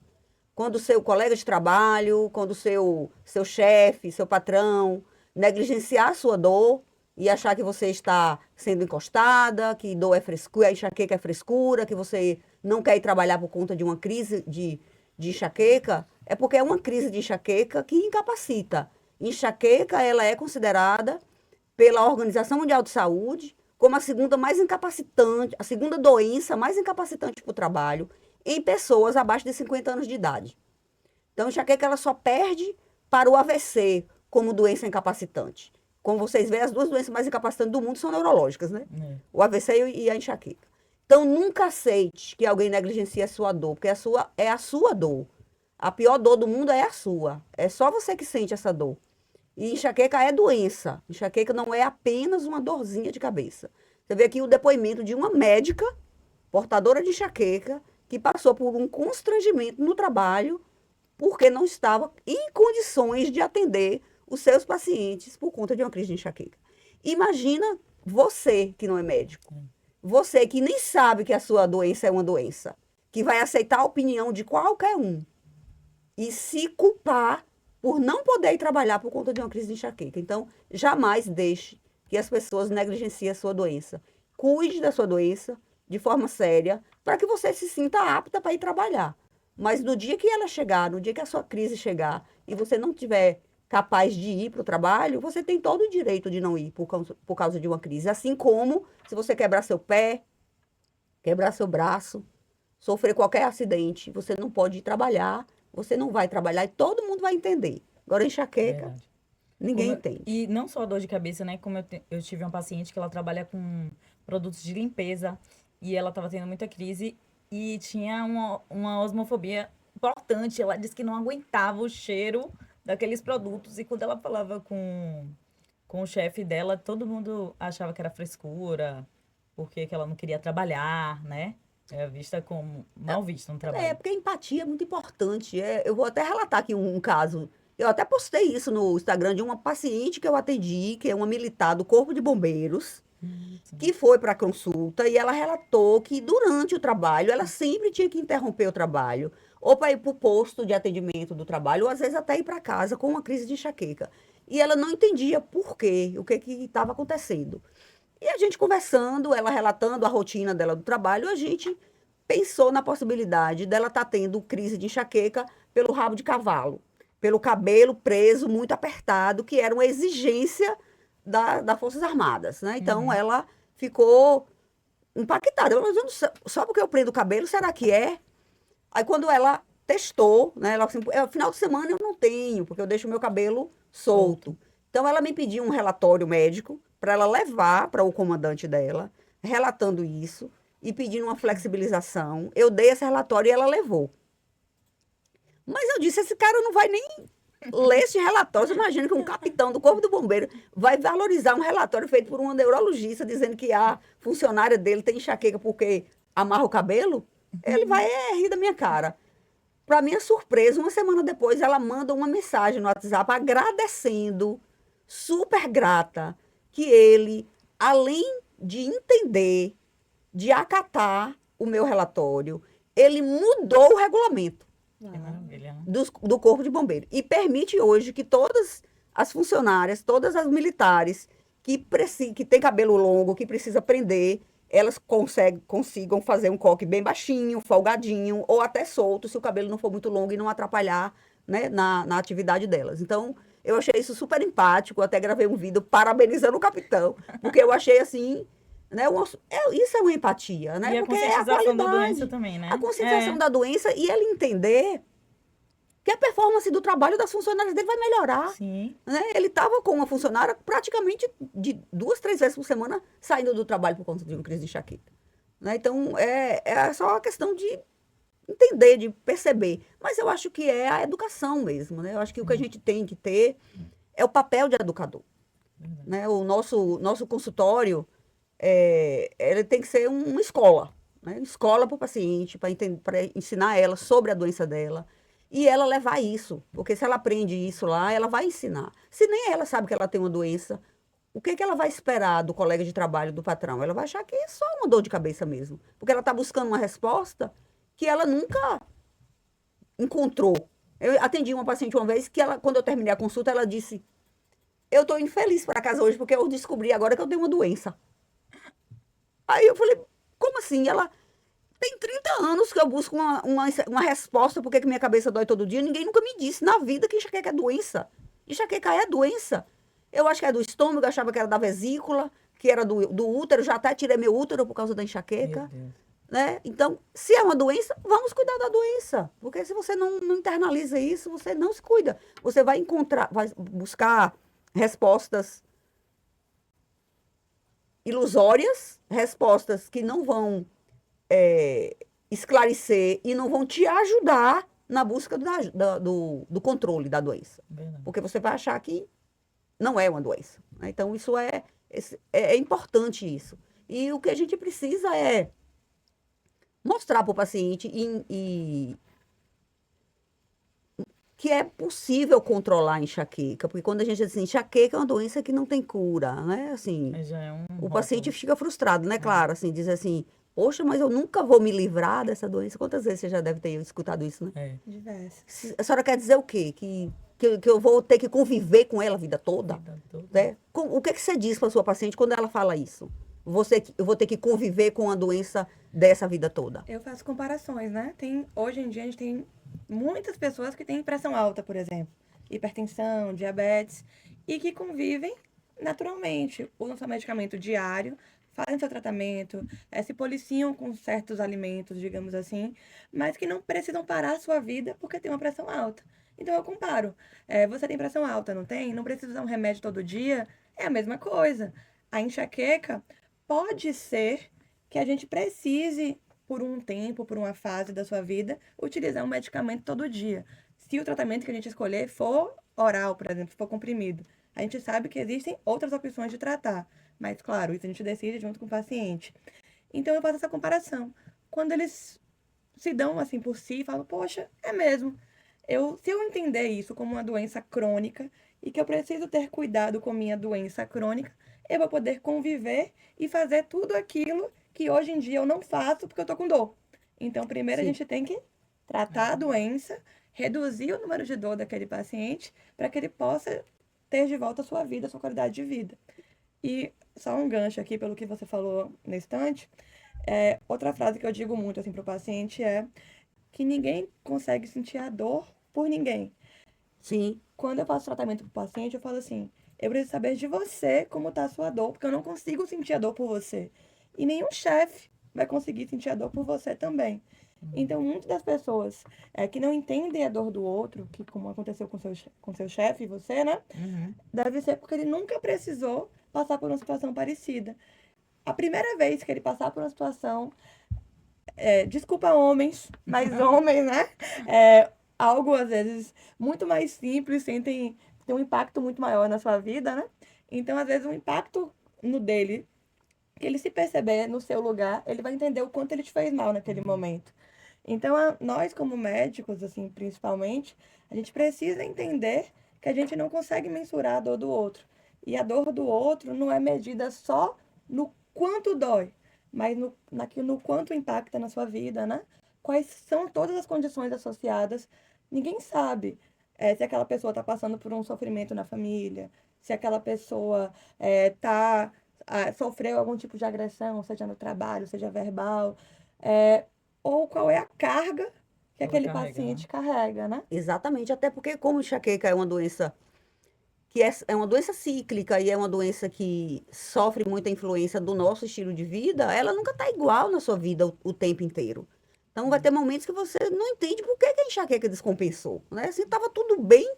[SPEAKER 1] Quando o seu colega de trabalho, quando o seu chefe, seu patrão negligenciar a sua dor e achar que você está sendo encostada, que dor é frescura, a enxaqueca é frescura, que você não quer ir trabalhar por conta de uma crise de enxaqueca, é porque é uma crise de enxaqueca que incapacita. Enxaqueca, ela é considerada pela Organização Mundial de Saúde como a segunda mais incapacitante, a segunda doença mais incapacitante para o trabalho em pessoas abaixo de 50 anos de idade. Então, a enxaqueca ela só perde para o AVC como doença incapacitante. Como vocês veem, as duas doenças mais incapacitantes do mundo são neurológicas, né? O AVC e a enxaqueca. Então, nunca aceite que alguém negligencie a sua dor, porque é a sua dor. A pior dor do mundo é a sua. É só você que sente essa dor. E enxaqueca é doença. Enxaqueca não é apenas uma dorzinha de cabeça. Você vê aqui o depoimento de uma médica, portadora de enxaqueca, que passou por um constrangimento no trabalho, porque não estava em condições de atender os seus pacientes por conta de uma crise de enxaqueca. Imagina você que não é médico. Você que nem sabe que a sua doença é uma doença, que vai aceitar a opinião de qualquer um e se culpar por não poder ir trabalhar por conta de uma crise de enxaqueca. Então, jamais deixe que as pessoas negligenciem a sua doença. Cuide da sua doença de forma séria, para que você se sinta apta para ir trabalhar. Mas no dia que ela chegar, no dia que a sua crise chegar, e você não tiver capaz de ir para o trabalho, você tem todo o direito de não ir por causa de uma crise. Assim como se você quebrar seu pé, quebrar seu braço, sofrer qualquer acidente, você não pode ir trabalhar, você não vai trabalhar e todo mundo vai entender. Agora, enxaqueca,
[SPEAKER 2] Verdade.
[SPEAKER 1] ninguém entende.
[SPEAKER 2] E não só a dor de cabeça, né? Como eu tive uma paciente que ela trabalha com produtos de limpeza e ela estava tendo muita crise e tinha uma osmofobia importante. Ela disse que não aguentava o cheiro daqueles produtos e quando ela falava com o chefe dela, todo mundo achava que era frescura, porque que ela não queria trabalhar, né? É vista como mal vista no trabalho.
[SPEAKER 1] Porque a empatia é muito importante. Eu vou até relatar aqui um caso. Eu até postei isso no Instagram de uma paciente que eu atendi, que é uma militar do Corpo de Bombeiros, que foi para a consulta e ela relatou que durante o trabalho ela sempre tinha que interromper o trabalho, ou para ir para o posto de atendimento do trabalho, ou às vezes até ir para casa com uma crise de enxaqueca. E ela não entendia por quê, o que estava acontecendo. E a gente conversando, ela relatando a rotina dela do trabalho, a gente pensou na possibilidade dela estar tendo crise de enxaqueca pelo rabo de cavalo, pelo cabelo preso muito apertado, que era uma exigência das Forças Armadas, né? Então ela ficou impactada. Ela, mas eu não sei, só porque eu prendo o cabelo, será que é? Aí quando ela testou, né? Ela assim, final de semana eu não tenho, porque eu deixo o meu cabelo solto. Então ela me pediu um relatório médico para ela levar para o comandante dela, relatando isso e pedindo uma flexibilização. Eu dei esse relatório e ela levou. Mas eu disse, esse cara não vai nem ler esse relatório. Você imagina que um capitão do Corpo do Bombeiro vai valorizar um relatório feito por uma neurologista dizendo que a funcionária dele tem enxaqueca porque amarra o cabelo? Ele vai rir da minha cara. Para minha surpresa, uma semana depois, ela manda uma mensagem no WhatsApp agradecendo, super grata, que ele, além de entender, de acatar o meu relatório, ele mudou o regulamento
[SPEAKER 2] Que maravilha, né?
[SPEAKER 1] do Corpo de Bombeiro e permite hoje que todas as funcionárias, todas as militares que têm cabelo longo, que precisa prender, elas consigam fazer um coque bem baixinho, folgadinho, ou até solto, se o cabelo não for muito longo e não atrapalhar, né, na atividade delas. Então, eu achei isso super empático, até gravei um vídeo parabenizando o capitão, porque eu achei assim, né, isso é uma empatia, né?
[SPEAKER 2] E a
[SPEAKER 1] Porque é a
[SPEAKER 2] conscientização da
[SPEAKER 1] qualidade,
[SPEAKER 2] doença também, né?
[SPEAKER 1] a conscientização
[SPEAKER 2] É.
[SPEAKER 1] da doença e ele entender que a performance do trabalho das funcionárias dele vai melhorar.
[SPEAKER 2] Sim.
[SPEAKER 1] Né? Ele estava com uma funcionária praticamente de 2, 3 vezes por semana saindo do trabalho por conta de uma crise de enxaqueca. Né? Então, é só uma questão de entender, de perceber. Mas eu acho que é a educação mesmo. Né? Eu acho que o que a gente tem que ter é o papel de educador. Né? O nosso consultório, ele tem que ser uma escola. Né? Escola para o paciente, para ensinar ela sobre a doença dela. E ela levar isso, porque se ela aprende isso lá, ela vai ensinar. Se nem ela sabe que ela tem uma doença, o que ela vai esperar do colega de trabalho, do patrão? Ela vai achar que é só uma dor de cabeça mesmo. Porque ela está buscando uma resposta que ela nunca encontrou. Eu atendi uma paciente uma vez que ela, quando eu terminei a consulta, ela disse, eu tô infeliz para casa hoje porque eu descobri agora que eu tenho uma doença. Aí eu falei, como assim? Ela tem 30 anos que eu busco uma resposta por que minha cabeça dói todo dia. Ninguém nunca me disse na vida que enxaqueca é doença. Enxaqueca é doença. Eu acho que é do estômago, eu achava que era da vesícula, que era do útero. Já até tirei meu útero por causa da
[SPEAKER 2] Meu
[SPEAKER 1] enxaqueca.
[SPEAKER 2] Deus.
[SPEAKER 1] Né? Então, se é uma doença, vamos cuidar da doença. Porque se você não internaliza isso, você não se cuida. Você vai buscar respostas ilusórias, respostas que não vão esclarecer e não vão te ajudar na busca do controle da doença.
[SPEAKER 2] Verdade.
[SPEAKER 1] Porque você vai achar que não é uma doença. Né? Então, é importante isso. E o que a gente precisa é mostrar para o paciente que é possível controlar a enxaqueca, porque quando a gente diz assim, enxaqueca é uma doença que não tem cura, né? Assim,
[SPEAKER 2] Aí já é um
[SPEAKER 1] o paciente
[SPEAKER 2] rótulo.
[SPEAKER 1] fica frustrado, né? Claro, assim, diz assim, poxa, mas eu nunca vou me livrar dessa doença. Quantas vezes você já deve ter escutado isso, né?
[SPEAKER 2] É,
[SPEAKER 3] Diversas.
[SPEAKER 1] A senhora quer dizer o quê? Que eu vou ter que conviver com ela a vida toda?
[SPEAKER 2] vida toda.
[SPEAKER 1] Né? O que você diz para sua paciente quando ela fala isso? Eu vou ter que conviver com a doença dessa vida toda.
[SPEAKER 3] Eu faço comparações, né? Hoje em dia a gente tem muitas pessoas que têm pressão alta, por exemplo, hipertensão, diabetes, e que convivem naturalmente, usam seu medicamento diário, fazem seu tratamento, se policiam com certos alimentos, digamos assim, mas que não precisam parar a sua vida porque tem uma pressão alta. Então eu comparo. Você tem pressão alta, não tem? Não precisa usar um remédio todo dia? É a mesma coisa. A enxaqueca pode ser que a gente precise, por um tempo, por uma fase da sua vida, utilizar um medicamento todo dia. Se o tratamento que a gente escolher for oral, por exemplo, for comprimido, a gente sabe que existem outras opções de tratar, mas claro, isso a gente decide junto com o paciente. Então eu faço essa comparação. Quando eles se dão assim por si e falam, poxa, é mesmo. Se eu entender isso como uma doença crônica e que eu preciso ter cuidado com minha doença crônica, eu vou poder conviver e fazer tudo aquilo que hoje em dia eu não faço porque eu tô com dor. Então, primeiro a
[SPEAKER 1] Sim.
[SPEAKER 3] gente tem que tratar a doença, reduzir o número de dor daquele paciente para que ele possa ter de volta a sua vida, a sua qualidade de vida. E só um gancho aqui pelo que você falou no instante, outra frase que eu digo muito assim para o paciente é que ninguém consegue sentir a dor por ninguém.
[SPEAKER 1] Sim.
[SPEAKER 3] Quando eu faço tratamento pro paciente, eu falo assim: eu preciso saber de você como tá a sua dor, porque eu não consigo sentir a dor por você. E nenhum chefe vai conseguir sentir a dor por você também. Então, muitas das pessoas que não entendem a dor do outro, que como aconteceu com seu chefe e você, né?
[SPEAKER 2] Uhum.
[SPEAKER 3] Deve ser porque ele nunca precisou passar por uma situação parecida. A primeira vez que ele passar por uma situação desculpa homens, mas homens, né? Algo às vezes muito mais simples, tem um impacto muito maior na sua vida, né? Então, às vezes, um impacto no dele, que ele se perceber no seu lugar, ele vai entender o quanto ele te fez mal naquele momento. Então, nós como médicos, assim, principalmente, a gente precisa entender que a gente não consegue mensurar a dor do outro. E a dor do outro não é medida só no quanto dói, mas no quanto impacta na sua vida, né? Quais são todas as condições associadas. Ninguém sabe se aquela pessoa está passando por um sofrimento na família, se aquela pessoa sofreu algum tipo de agressão, seja no trabalho, seja verbal, ou qual é a carga que
[SPEAKER 2] Ela
[SPEAKER 3] aquele
[SPEAKER 2] carrega, né?
[SPEAKER 3] paciente carrega, né?
[SPEAKER 1] Exatamente, até porque como enxaqueca é uma doença que é uma doença cíclica e é uma doença que sofre muita influência do nosso estilo de vida, ela nunca está igual na sua vida o tempo inteiro. Então vai ter momentos que você não entende por que a enxaqueca descompensou, né? Assim, estava tudo bem,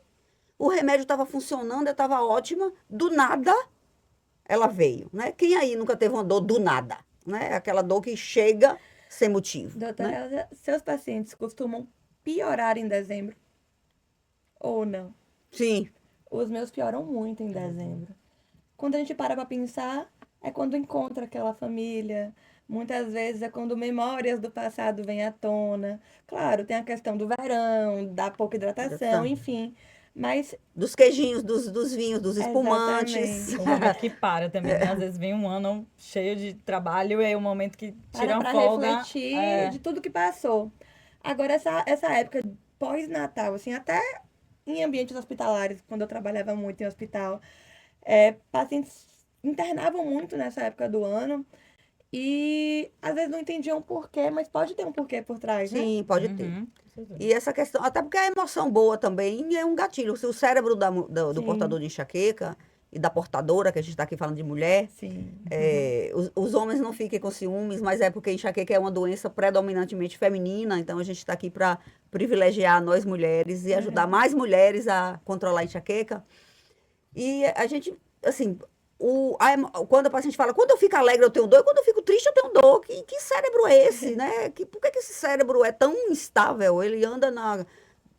[SPEAKER 1] o remédio estava funcionando, estava ótima, do nada ela veio, né? Quem aí nunca teve uma dor do nada, né? Aquela dor que chega sem motivo,
[SPEAKER 3] Doutora
[SPEAKER 1] né?
[SPEAKER 3] Elza, seus pacientes costumam piorar em dezembro ou não?
[SPEAKER 1] Sim,
[SPEAKER 3] Os meus pioram muito em dezembro. Quando a gente para pensar, é quando encontra aquela família. Muitas vezes é quando memórias do passado vêm à tona. Claro, tem a questão do verão, da pouca hidratação, enfim. Mas,
[SPEAKER 1] dos queijinhos, dos vinhos, dos espumantes.
[SPEAKER 2] O momento que para também, né? Às vezes vem um ano cheio de trabalho e é o momento que tira uma
[SPEAKER 3] para
[SPEAKER 2] folga.
[SPEAKER 3] refletir de tudo que passou. Agora, essa época pós-Natal, assim, até em ambientes hospitalares, quando eu trabalhava muito em hospital, Pacientes internavam muito nessa época do ano e às vezes não entendiam o porquê, mas pode ter um porquê por trás, né?
[SPEAKER 1] Sim, pode ter.
[SPEAKER 2] Uhum, com certeza.
[SPEAKER 1] E essa questão, até porque a emoção boa também é um gatilho. Se o cérebro do
[SPEAKER 3] Sim,
[SPEAKER 1] portador de enxaqueca e da portadora, que a gente está aqui falando de mulher,
[SPEAKER 3] sim.
[SPEAKER 1] os homens não fiquem com ciúmes, mas é porque a enxaqueca é uma doença predominantemente feminina, então a gente está aqui para privilegiar nós mulheres e ajudar
[SPEAKER 3] Aham.
[SPEAKER 1] mais mulheres a controlar a enxaqueca. E a gente, assim, quando a paciente fala, quando eu fico alegre eu tenho dor, e quando eu fico triste eu tenho dor. Que cérebro é esse, né? Por que esse cérebro é tão instável? Ele anda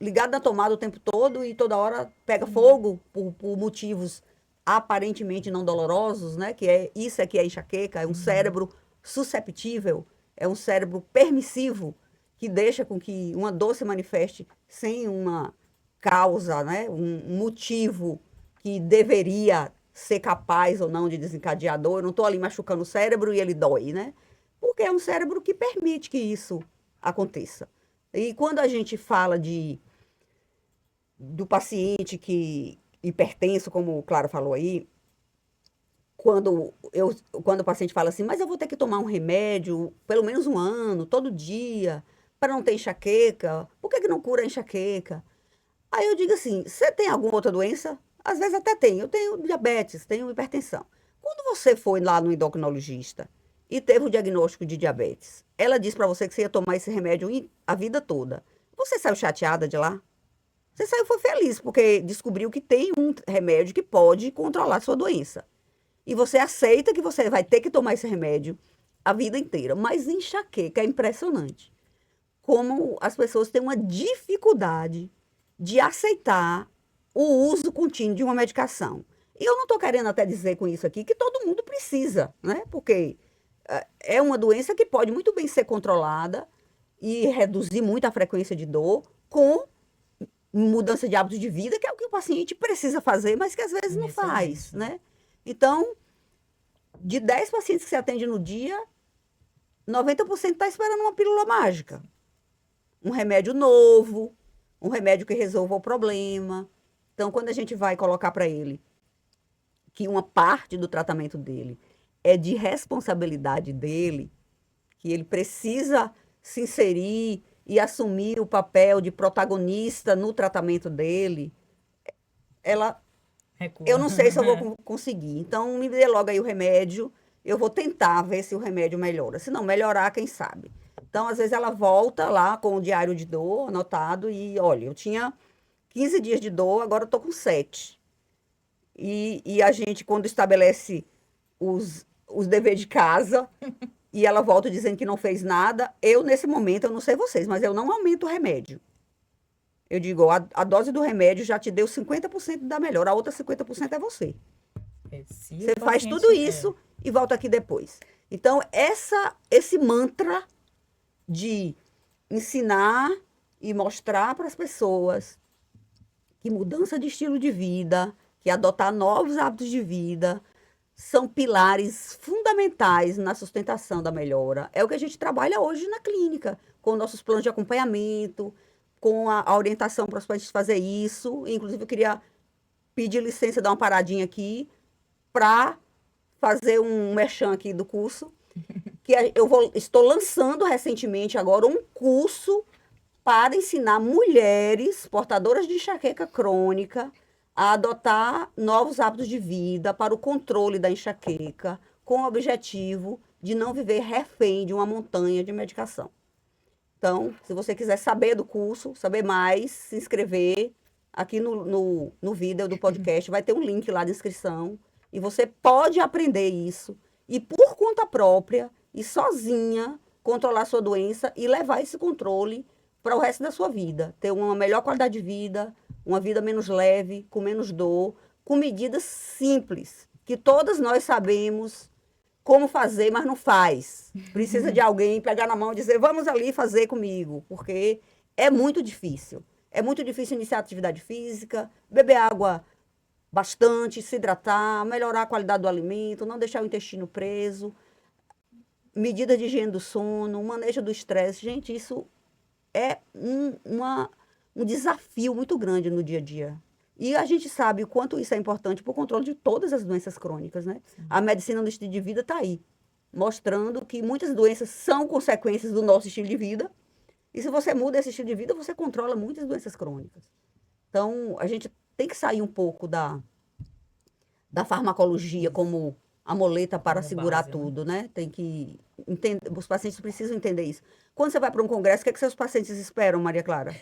[SPEAKER 1] ligado na tomada o tempo todo e toda hora pega
[SPEAKER 3] Sim.
[SPEAKER 1] fogo por motivos aparentemente não dolorosos, né? Isso é que é enxaqueca, é um
[SPEAKER 2] Uhum.
[SPEAKER 1] cérebro susceptível, é um cérebro permissivo, que deixa com que uma dor se manifeste sem uma causa, né? Um motivo que deveria ser capaz ou não de desencadear dor. Eu não estou ali machucando o cérebro e ele dói, né? Porque é um cérebro que permite que isso aconteça. E quando a gente fala do paciente que hipertenso, como o Claro falou aí, quando o paciente fala assim, mas eu vou ter que tomar um remédio pelo menos um ano, todo dia, para não ter enxaqueca, por que não cura a enxaqueca? Aí eu digo assim: você tem alguma outra doença? Às vezes até tem. Eu tenho diabetes, tenho hipertensão. Quando você foi lá no endocrinologista e teve o diagnóstico de diabetes, ela disse para você que você ia tomar esse remédio a vida toda. Você saiu chateada de lá? Você saiu foi feliz, porque descobriu que tem um remédio que pode controlar a sua doença. E você aceita que você vai ter que tomar esse remédio a vida inteira. Mas enxaqueca é impressionante. Como as pessoas têm uma dificuldade de aceitar o uso contínuo de uma medicação. E eu não estou querendo até dizer com isso aqui que todo mundo precisa, né? Porque é uma doença que pode muito bem ser controlada e reduzir muito a frequência de dor com mudança de hábitos de vida, que é o que o paciente precisa fazer, mas que às vezes não faz,
[SPEAKER 2] Inicialmente, né?
[SPEAKER 1] né? Então, de 10 pacientes que você atende no dia, 90% está esperando uma pílula mágica. Um remédio novo, um remédio que resolva o problema. Então, quando a gente vai colocar para ele que uma parte do tratamento dele é de responsabilidade dele, que ele precisa se inserir e assumir o papel de protagonista no tratamento dele, ela, eu
[SPEAKER 2] Recua.
[SPEAKER 1] não sei se eu vou conseguir. Então, me dê logo aí o remédio. Eu vou tentar ver se o remédio melhora. Se não melhorar, quem sabe? Então, às vezes, ela volta lá com o diário de dor anotado e, olha, eu tinha 15 dias de dor, agora eu tô com 7. E a gente, quando estabelece os deveres de casa, e ela volta dizendo que não fez nada, eu, nesse momento, eu não sei vocês, mas eu não aumento o remédio. Eu digo, ó, a dose do remédio já te deu 50% da melhora, a outra 50% é você.
[SPEAKER 2] Se
[SPEAKER 1] Você
[SPEAKER 2] o
[SPEAKER 1] faz
[SPEAKER 2] paciente
[SPEAKER 1] tudo isso e volta aqui depois. Então, esse mantra de ensinar e mostrar para as pessoas que mudança de estilo de vida, que adotar novos hábitos de vida, são pilares fundamentais na sustentação da melhora. É o que a gente trabalha hoje na clínica, com nossos planos de acompanhamento, com a orientação para os pacientes fazer isso. Inclusive, eu queria pedir licença, dar uma paradinha aqui, para fazer um merchan aqui do curso, que estou lançando recentemente agora um curso para ensinar mulheres portadoras de enxaqueca crônica a adotar novos hábitos de vida para o controle da enxaqueca, com o objetivo de não viver refém de uma montanha de medicação. Então, se você quiser saber do curso, saber mais, se inscrever, aqui no vídeo do podcast vai ter um link lá de inscrição e você pode aprender isso e por conta própria e sozinha controlar sua doença e levar esse controle para o resto da sua vida. Ter uma melhor qualidade de vida, uma vida menos leve, com menos dor, com medidas simples, que todas nós sabemos como fazer, mas não faz. Precisa de alguém pegar na mão e dizer, vamos ali fazer comigo, porque é muito difícil. É muito difícil iniciar atividade física, beber água bastante, se hidratar, melhorar a qualidade do alimento, não deixar o intestino preso, medida de higiene do sono, manejo do estresse. Gente, isso é um desafio muito grande no dia a dia. E a gente sabe o quanto isso é importante para o controle de todas as doenças crônicas, né? A medicina do estilo de vida está aí, mostrando que muitas doenças são consequências do nosso estilo de vida. E se você muda esse estilo de vida, você controla muitas doenças crônicas. Então, a gente tem que sair um pouco da farmacologia como a muleta para
[SPEAKER 2] Como
[SPEAKER 1] segurar
[SPEAKER 2] base, né?
[SPEAKER 1] tudo, né? Tem que entender, os pacientes precisam entender isso. Quando você vai para um congresso, o que é que seus pacientes esperam, Maria Clara?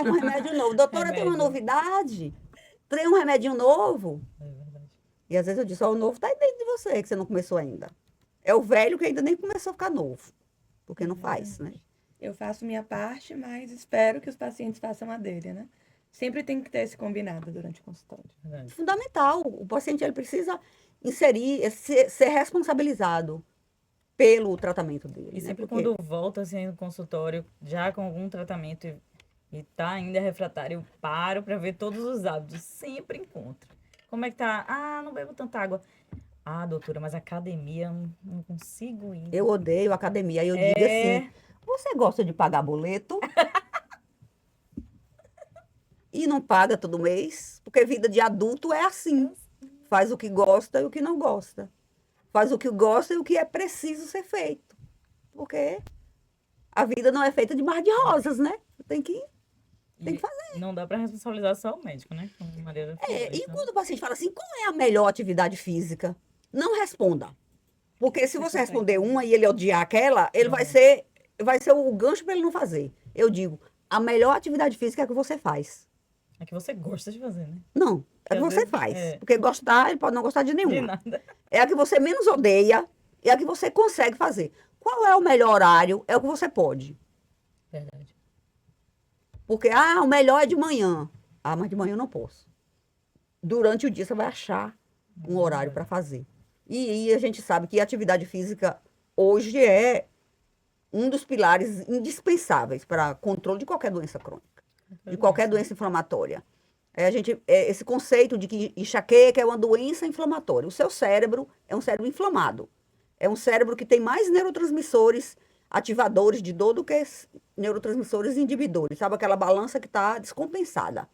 [SPEAKER 1] Um remédio novo. Doutora, tem uma
[SPEAKER 2] Remédio.
[SPEAKER 1] novidade? Tem um remedinho novo?
[SPEAKER 2] É verdade.
[SPEAKER 1] E às vezes eu disse, ó, o novo está dentro de você, que você não começou ainda. É o velho que ainda nem começou a ficar novo. Porque não faz, né?
[SPEAKER 3] Eu faço minha parte, mas espero que os pacientes façam a dele, né? Sempre tem que ter esse combinado durante o consultório.
[SPEAKER 2] Verdade.
[SPEAKER 1] Fundamental. O paciente ele precisa inserir, ser responsabilizado pelo tratamento dele.
[SPEAKER 2] E
[SPEAKER 1] né?
[SPEAKER 2] sempre
[SPEAKER 1] Porque
[SPEAKER 2] quando volta assim no consultório, já com algum tratamento e tá ainda refratário, eu paro para ver todos os hábitos. Sempre encontro. Como é que tá? Ah, não bebo tanta água. Ah, doutora, mas academia eu não consigo ir.
[SPEAKER 1] eu odeio academia. Aí eu digo assim, você gosta de pagar boleto? E não paga todo mês? Porque vida de adulto é assim. Faz o que gosta e o que não gosta. Faz o que gosta e o que é preciso ser feito. Porque a vida não é feita de mar de rosas, né? Tem que
[SPEAKER 2] E
[SPEAKER 1] fazer.
[SPEAKER 2] não dá para responsabilizar só o médico, né? Como a Maria já falou.
[SPEAKER 1] E
[SPEAKER 2] Então,
[SPEAKER 1] quando o paciente fala assim, qual é a melhor atividade física? Não responda. Porque se você responder uma e ele odiar aquela, ele vai ser o gancho para ele não fazer. Eu digo, a melhor atividade física é a que você faz.
[SPEAKER 2] é que você gosta de fazer, né?
[SPEAKER 1] Não, é a que
[SPEAKER 2] Às
[SPEAKER 1] você
[SPEAKER 2] vezes,
[SPEAKER 1] faz. Porque gostar, ele pode não gostar de
[SPEAKER 2] de
[SPEAKER 1] nenhuma.
[SPEAKER 2] nada.
[SPEAKER 1] É a que você menos odeia, é a que você consegue fazer. Qual é o melhor horário? É o que você pode.
[SPEAKER 2] Verdade.
[SPEAKER 1] Porque, o melhor é de manhã. Ah, mas de manhã eu não posso. Durante o dia você vai achar um horário para fazer. E a gente sabe que a atividade física hoje é um dos pilares indispensáveis para controle de qualquer doença crônica, de qualquer doença inflamatória. Esse conceito de que enxaqueca é uma doença inflamatória. O seu cérebro é um cérebro inflamado. É um cérebro que tem mais neurotransmissores ativadores de dor do que neurotransmissores inibidores. Sabe aquela balança que está descompensada.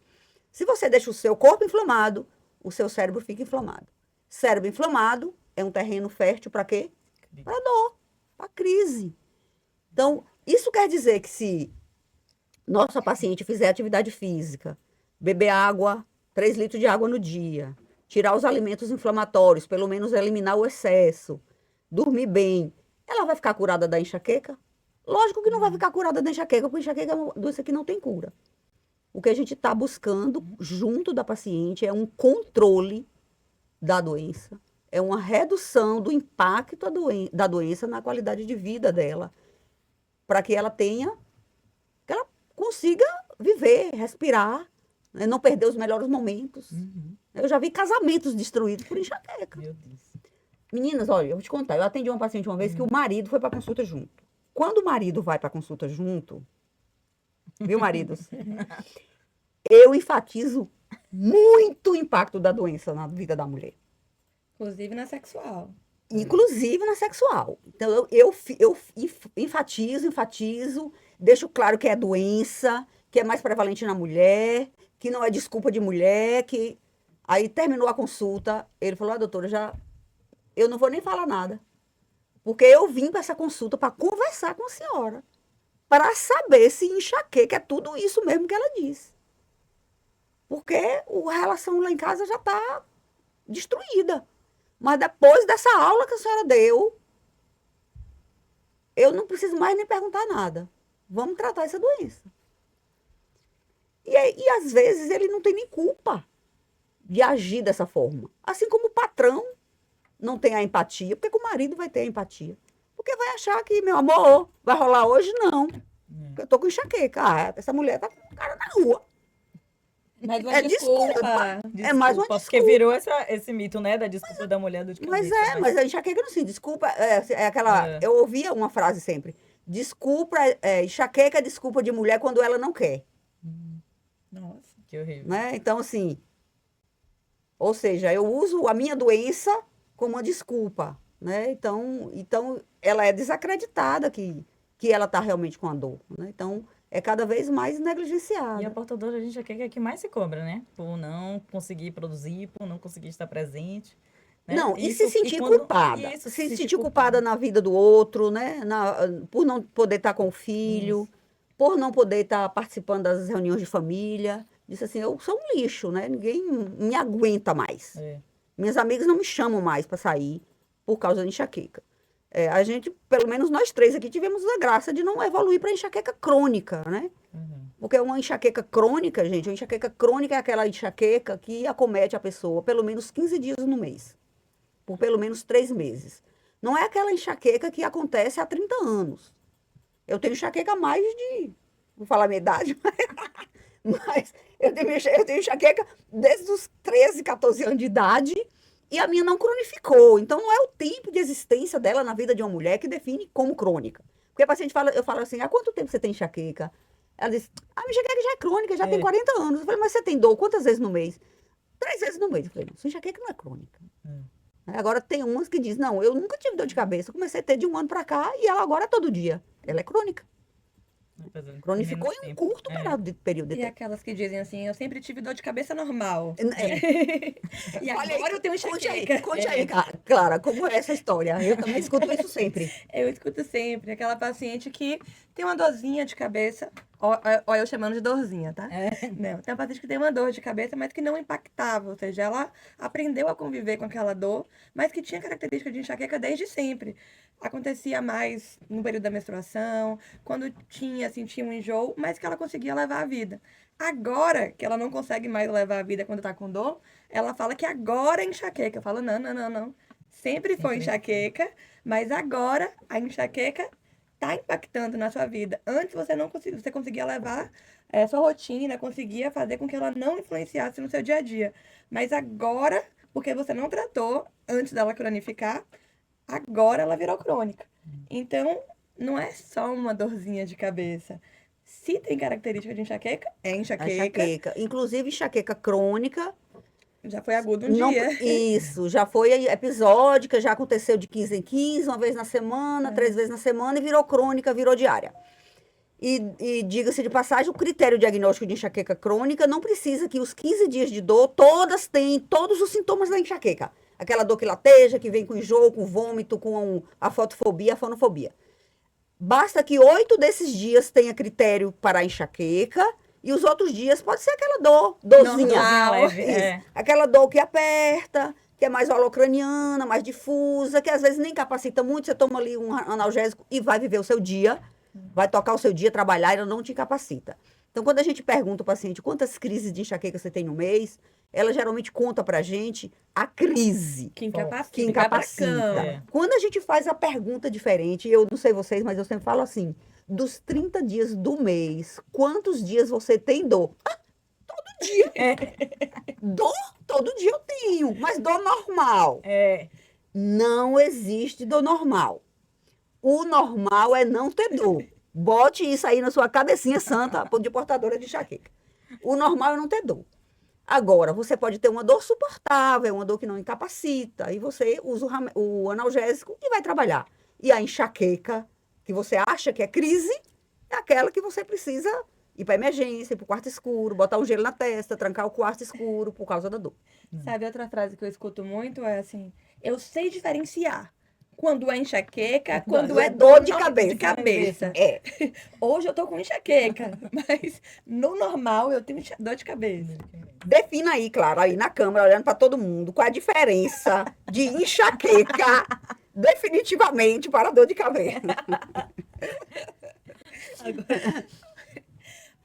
[SPEAKER 1] Se você deixa o seu corpo inflamado, o seu cérebro fica inflamado. Cérebro inflamado é um terreno fértil para quê? Para dor, para crise. Então, isso quer dizer que se nossa paciente fizer atividade física, beber água, 3 litros de água no dia, tirar os alimentos inflamatórios, pelo menos eliminar o excesso, dormir bem, ela vai ficar curada da enxaqueca? Lógico que não vai ficar curada da enxaqueca, porque enxaqueca é uma doença que não tem cura. O que a gente está buscando junto da paciente é um controle da doença, é uma redução do impacto da doença na qualidade de vida dela, para que ela consiga viver, respirar, né, não perder os melhores momentos. Eu já vi casamentos destruídos por enxaqueca.
[SPEAKER 2] Meu Deus.
[SPEAKER 1] Meninas, olha, eu vou te contar, eu atendi uma paciente uma vez que o marido foi para consulta junto. Quando o marido vai para consulta junto, viu, maridos? Eu enfatizo muito o impacto da doença na vida da mulher.
[SPEAKER 3] Inclusive na sexual.
[SPEAKER 1] Inclusive na sexual. Então, eu enfatizo, deixo claro que é doença, que é mais prevalente na mulher, que não é desculpa de mulher, que... Aí terminou a consulta, ele falou, doutora, eu não vou nem falar nada. Porque eu vim para essa consulta para conversar com a senhora, para saber se enxaqueca é tudo isso mesmo que ela disse. Porque a relação lá em casa já está destruída. Mas depois dessa aula que a senhora deu, eu não preciso mais nem perguntar nada. Vamos tratar essa doença. E às vezes ele não tem nem culpa de agir dessa forma. Assim como o patrão não tem a empatia, porque o marido vai ter a empatia. Porque vai achar que, meu amor, vai rolar hoje? Não. Porque eu tô com enxaqueca. Essa mulher tá com o cara na rua.
[SPEAKER 3] Mas uma
[SPEAKER 1] É
[SPEAKER 3] desculpa.
[SPEAKER 1] É mais uma
[SPEAKER 2] Porque
[SPEAKER 1] desculpa.
[SPEAKER 2] virou esse mito, né? Da desculpa da mulher do de
[SPEAKER 1] Mas
[SPEAKER 2] cabeça.
[SPEAKER 1] mas a enxaqueca não sim, desculpa, é aquela,
[SPEAKER 2] É.
[SPEAKER 1] eu ouvia uma frase sempre, desculpa, enxaqueca é desculpa de mulher quando ela não quer,
[SPEAKER 3] Nossa.
[SPEAKER 2] Que horrível.
[SPEAKER 1] né? Então, assim, ou seja, eu uso a minha doença como uma desculpa, né? Então ela é desacreditada que ela está realmente com a dor, né? Então, é cada vez mais
[SPEAKER 2] E a
[SPEAKER 1] negligenciada.
[SPEAKER 2] portadora de enxaqueca é a que mais se cobra, né? Por não conseguir produzir, por não conseguir estar presente, né?
[SPEAKER 1] Não, e se
[SPEAKER 2] E
[SPEAKER 1] sentir
[SPEAKER 2] quando
[SPEAKER 1] culpada.
[SPEAKER 2] isso,
[SPEAKER 1] Se
[SPEAKER 2] se sentir
[SPEAKER 1] sentir culpada na vida do outro, né? Por não poder estar com o filho,
[SPEAKER 2] Isso.
[SPEAKER 1] por não poder estar participando das reuniões de família. Disse assim, eu sou um lixo, né? Ninguém me aguenta mais.
[SPEAKER 2] É.
[SPEAKER 1] Minhas amigas não me chamam mais para sair por causa de enxaqueca. A gente, pelo menos nós três aqui, tivemos a graça de não evoluir para enxaqueca crônica, né?
[SPEAKER 2] Uhum.
[SPEAKER 1] Porque uma enxaqueca crônica, gente, uma enxaqueca crônica é aquela enxaqueca que acomete a pessoa pelo menos 15 dias no mês, por pelo menos 3 meses. Não é aquela enxaqueca que acontece há 30 anos. Eu tenho enxaqueca há mais de. Vou falar a minha idade, mas eu tenho enxaqueca desde os 13, 14 anos de idade e a minha não cronificou. Então, não é o tempo de existência dela na vida de uma mulher que define como crônica. Porque a paciente fala, eu falo assim, há quanto tempo você tem enxaqueca? Ela diz, a minha enxaqueca já é crônica, já tem 40 anos. Eu falei, mas você tem dor quantas vezes no mês? 3 vezes no mês. Eu falei, não, sua enxaqueca não é crônica. Agora tem umas que dizem, não, eu nunca tive dor de cabeça. Eu comecei a ter de um ano pra cá e ela agora é todo dia. Ela é crônica. Cronificou
[SPEAKER 2] Menos
[SPEAKER 1] em um
[SPEAKER 2] tempo.
[SPEAKER 1] curto período de
[SPEAKER 3] E
[SPEAKER 1] tempo.
[SPEAKER 3] aquelas que dizem assim, eu sempre tive dor de cabeça normal.
[SPEAKER 1] É.
[SPEAKER 3] E
[SPEAKER 1] Olha
[SPEAKER 3] agora
[SPEAKER 1] aí,
[SPEAKER 3] eu tenho
[SPEAKER 1] conte aí,
[SPEAKER 3] enxaqueca.
[SPEAKER 1] conte aí, Clara, como é essa história? Eu também escuto isso sempre.
[SPEAKER 3] Eu escuto sempre aquela paciente que tem uma dorzinha de cabeça. Ó, eu chamando de dorzinha, tá? Não, tem uma paciente que tem uma dor de cabeça, mas que não impactava. Ou seja, ela aprendeu a conviver com aquela dor, mas que tinha característica de enxaqueca desde sempre. Acontecia mais no período da menstruação, quando sentia um enjoo, mas que ela conseguia levar a vida. Agora que ela não consegue mais levar a vida quando tá com dor, ela fala que agora é enxaqueca. Eu falo, não, não, não, não. Sempre foi enxaqueca, mas agora a enxaqueca está impactando na sua vida. Antes você não conseguia, você conseguia levar sua rotina, conseguia fazer com que ela não influenciasse no seu dia a dia. Mas agora, porque você não tratou antes dela cronificar, agora ela virou crônica. Então, não é só uma dorzinha de cabeça. Se tem característica de enxaqueca, é
[SPEAKER 1] A
[SPEAKER 3] enxaqueca.
[SPEAKER 1] enxaqueca, inclusive enxaqueca crônica,
[SPEAKER 3] Já foi agudo um
[SPEAKER 1] não,
[SPEAKER 3] dia.
[SPEAKER 1] isso, já foi episódica, já aconteceu de 15 em 15, uma vez na semana, 3 vezes na semana, e virou crônica, virou diária. E diga-se de passagem, o critério diagnóstico de enxaqueca crônica não precisa que os 15 dias de dor, todas têm todos os sintomas da enxaqueca. Aquela dor que lateja, que vem com enjoo, com vômito, com a fotofobia, a fonofobia. Basta que 8 desses dias tenha critério para a enxaqueca e os outros dias pode ser aquela dorzinha.
[SPEAKER 3] Normal.
[SPEAKER 2] Leve,
[SPEAKER 1] Isso. Aquela dor que aperta, que é mais holocraniana, mais difusa, que às vezes nem capacita muito, você toma ali um analgésico e vai viver o seu dia, vai tocar o seu dia, trabalhar, e não te incapacita. Então, quando a gente pergunta ao paciente quantas crises de enxaqueca você tem no mês, ela geralmente conta pra gente a crise
[SPEAKER 3] Que incapacita.
[SPEAKER 1] que
[SPEAKER 3] Vai pra
[SPEAKER 1] incapacita.
[SPEAKER 3] cama.
[SPEAKER 2] É.
[SPEAKER 1] Quando a gente faz a pergunta diferente, eu não sei vocês, mas eu sempre falo assim, dos 30 dias do mês, quantos dias você tem dor? Ah, todo dia. Dor, todo dia eu tenho, mas dor normal.
[SPEAKER 2] É.
[SPEAKER 1] Não existe dor normal. O normal é não ter dor. Bote isso aí na sua cabecinha santa de portadora de enxaqueca. O normal é não ter dor. Agora, você pode ter uma dor suportável, uma dor que não incapacita, e você usa o analgésico e vai trabalhar. E a enxaqueca, que você acha que é crise, é aquela que você precisa ir para emergência, ir para o quarto escuro, botar um gelo na testa, trancar o quarto escuro por causa da dor.
[SPEAKER 3] Sabe, outra frase que eu escuto muito é assim: eu sei diferenciar quando é enxaqueca, quando é
[SPEAKER 1] dor de
[SPEAKER 3] no-
[SPEAKER 1] cabeça.
[SPEAKER 3] de cabeça.
[SPEAKER 1] É.
[SPEAKER 3] Hoje eu tô com enxaqueca, mas no normal eu tenho dor de cabeça.
[SPEAKER 1] Defina aí, claro, aí na câmera, olhando para todo mundo, qual a diferença de enxaqueca definitivamente para dor de cabeça.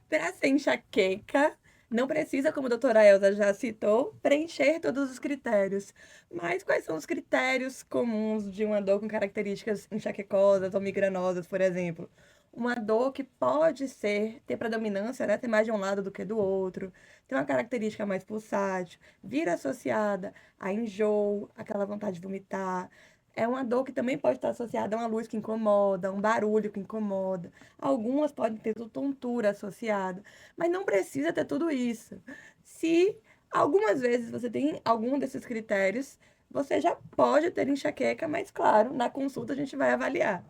[SPEAKER 3] Para ser enxaqueca, não precisa, como a doutora Elza já citou, preencher todos os critérios. Mas quais são os critérios comuns de uma dor com características enxaquecosas ou migranosas, por exemplo? Uma dor que pode ter predominância, né? Ter mais de um lado do que do outro, ter uma característica mais pulsátil, vir associada a enjoo, aquela vontade de vomitar. É uma dor que também pode estar associada a uma luz que incomoda, um barulho que incomoda. Algumas podem ter tontura associada, mas não precisa ter tudo isso. Se algumas vezes você tem algum desses critérios, você já pode ter enxaqueca, mas claro, na consulta a gente vai avaliar.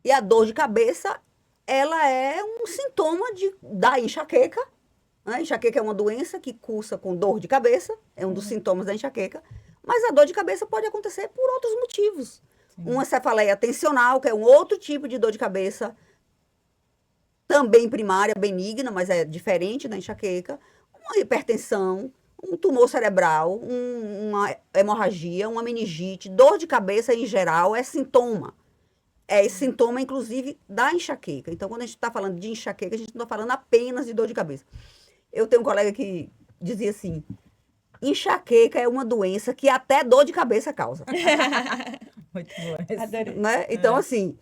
[SPEAKER 1] E a dor de cabeça ela é um sintoma da enxaqueca, né? Enxaqueca é uma doença que cursa com dor de cabeça, é um dos sintomas da enxaqueca, mas a dor de cabeça pode acontecer por outros motivos. Uma cefaleia tensional, que é um outro tipo de dor de cabeça, também primária, benigna, mas é diferente da enxaqueca, uma hipertensão, um tumor cerebral, uma hemorragia, uma meningite, dor de cabeça em geral é sintoma. É sintoma, inclusive, da enxaqueca. Então, quando a gente está falando de enxaqueca, a gente não está falando apenas de dor de cabeça. Eu tenho um colega que dizia assim, enxaqueca é uma doença que até dor de cabeça causa.
[SPEAKER 2] Muito bom.
[SPEAKER 3] Adorei.
[SPEAKER 1] Né? Então, assim,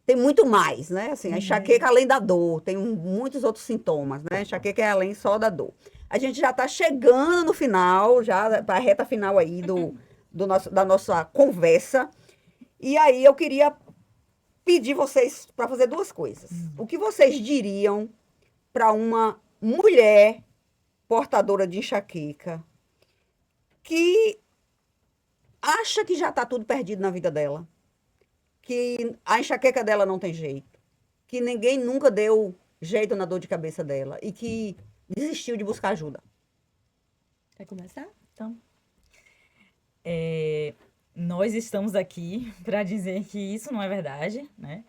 [SPEAKER 1] tem muito mais, né? Assim, a enxaqueca, além da dor, tem muitos outros sintomas, né? A enxaqueca é além só da dor. A gente já está chegando no final, já para a reta final aí da nossa conversa. E aí eu queria pedir vocês para fazer duas coisas. O que vocês diriam para uma mulher portadora de enxaqueca que acha que já está tudo perdido na vida dela, que a enxaqueca dela não tem jeito, que ninguém nunca deu jeito na dor de cabeça dela e que desistiu de buscar ajuda?
[SPEAKER 3] Quer começar?
[SPEAKER 2] Então, nós estamos aqui para dizer que isso não é verdade, né?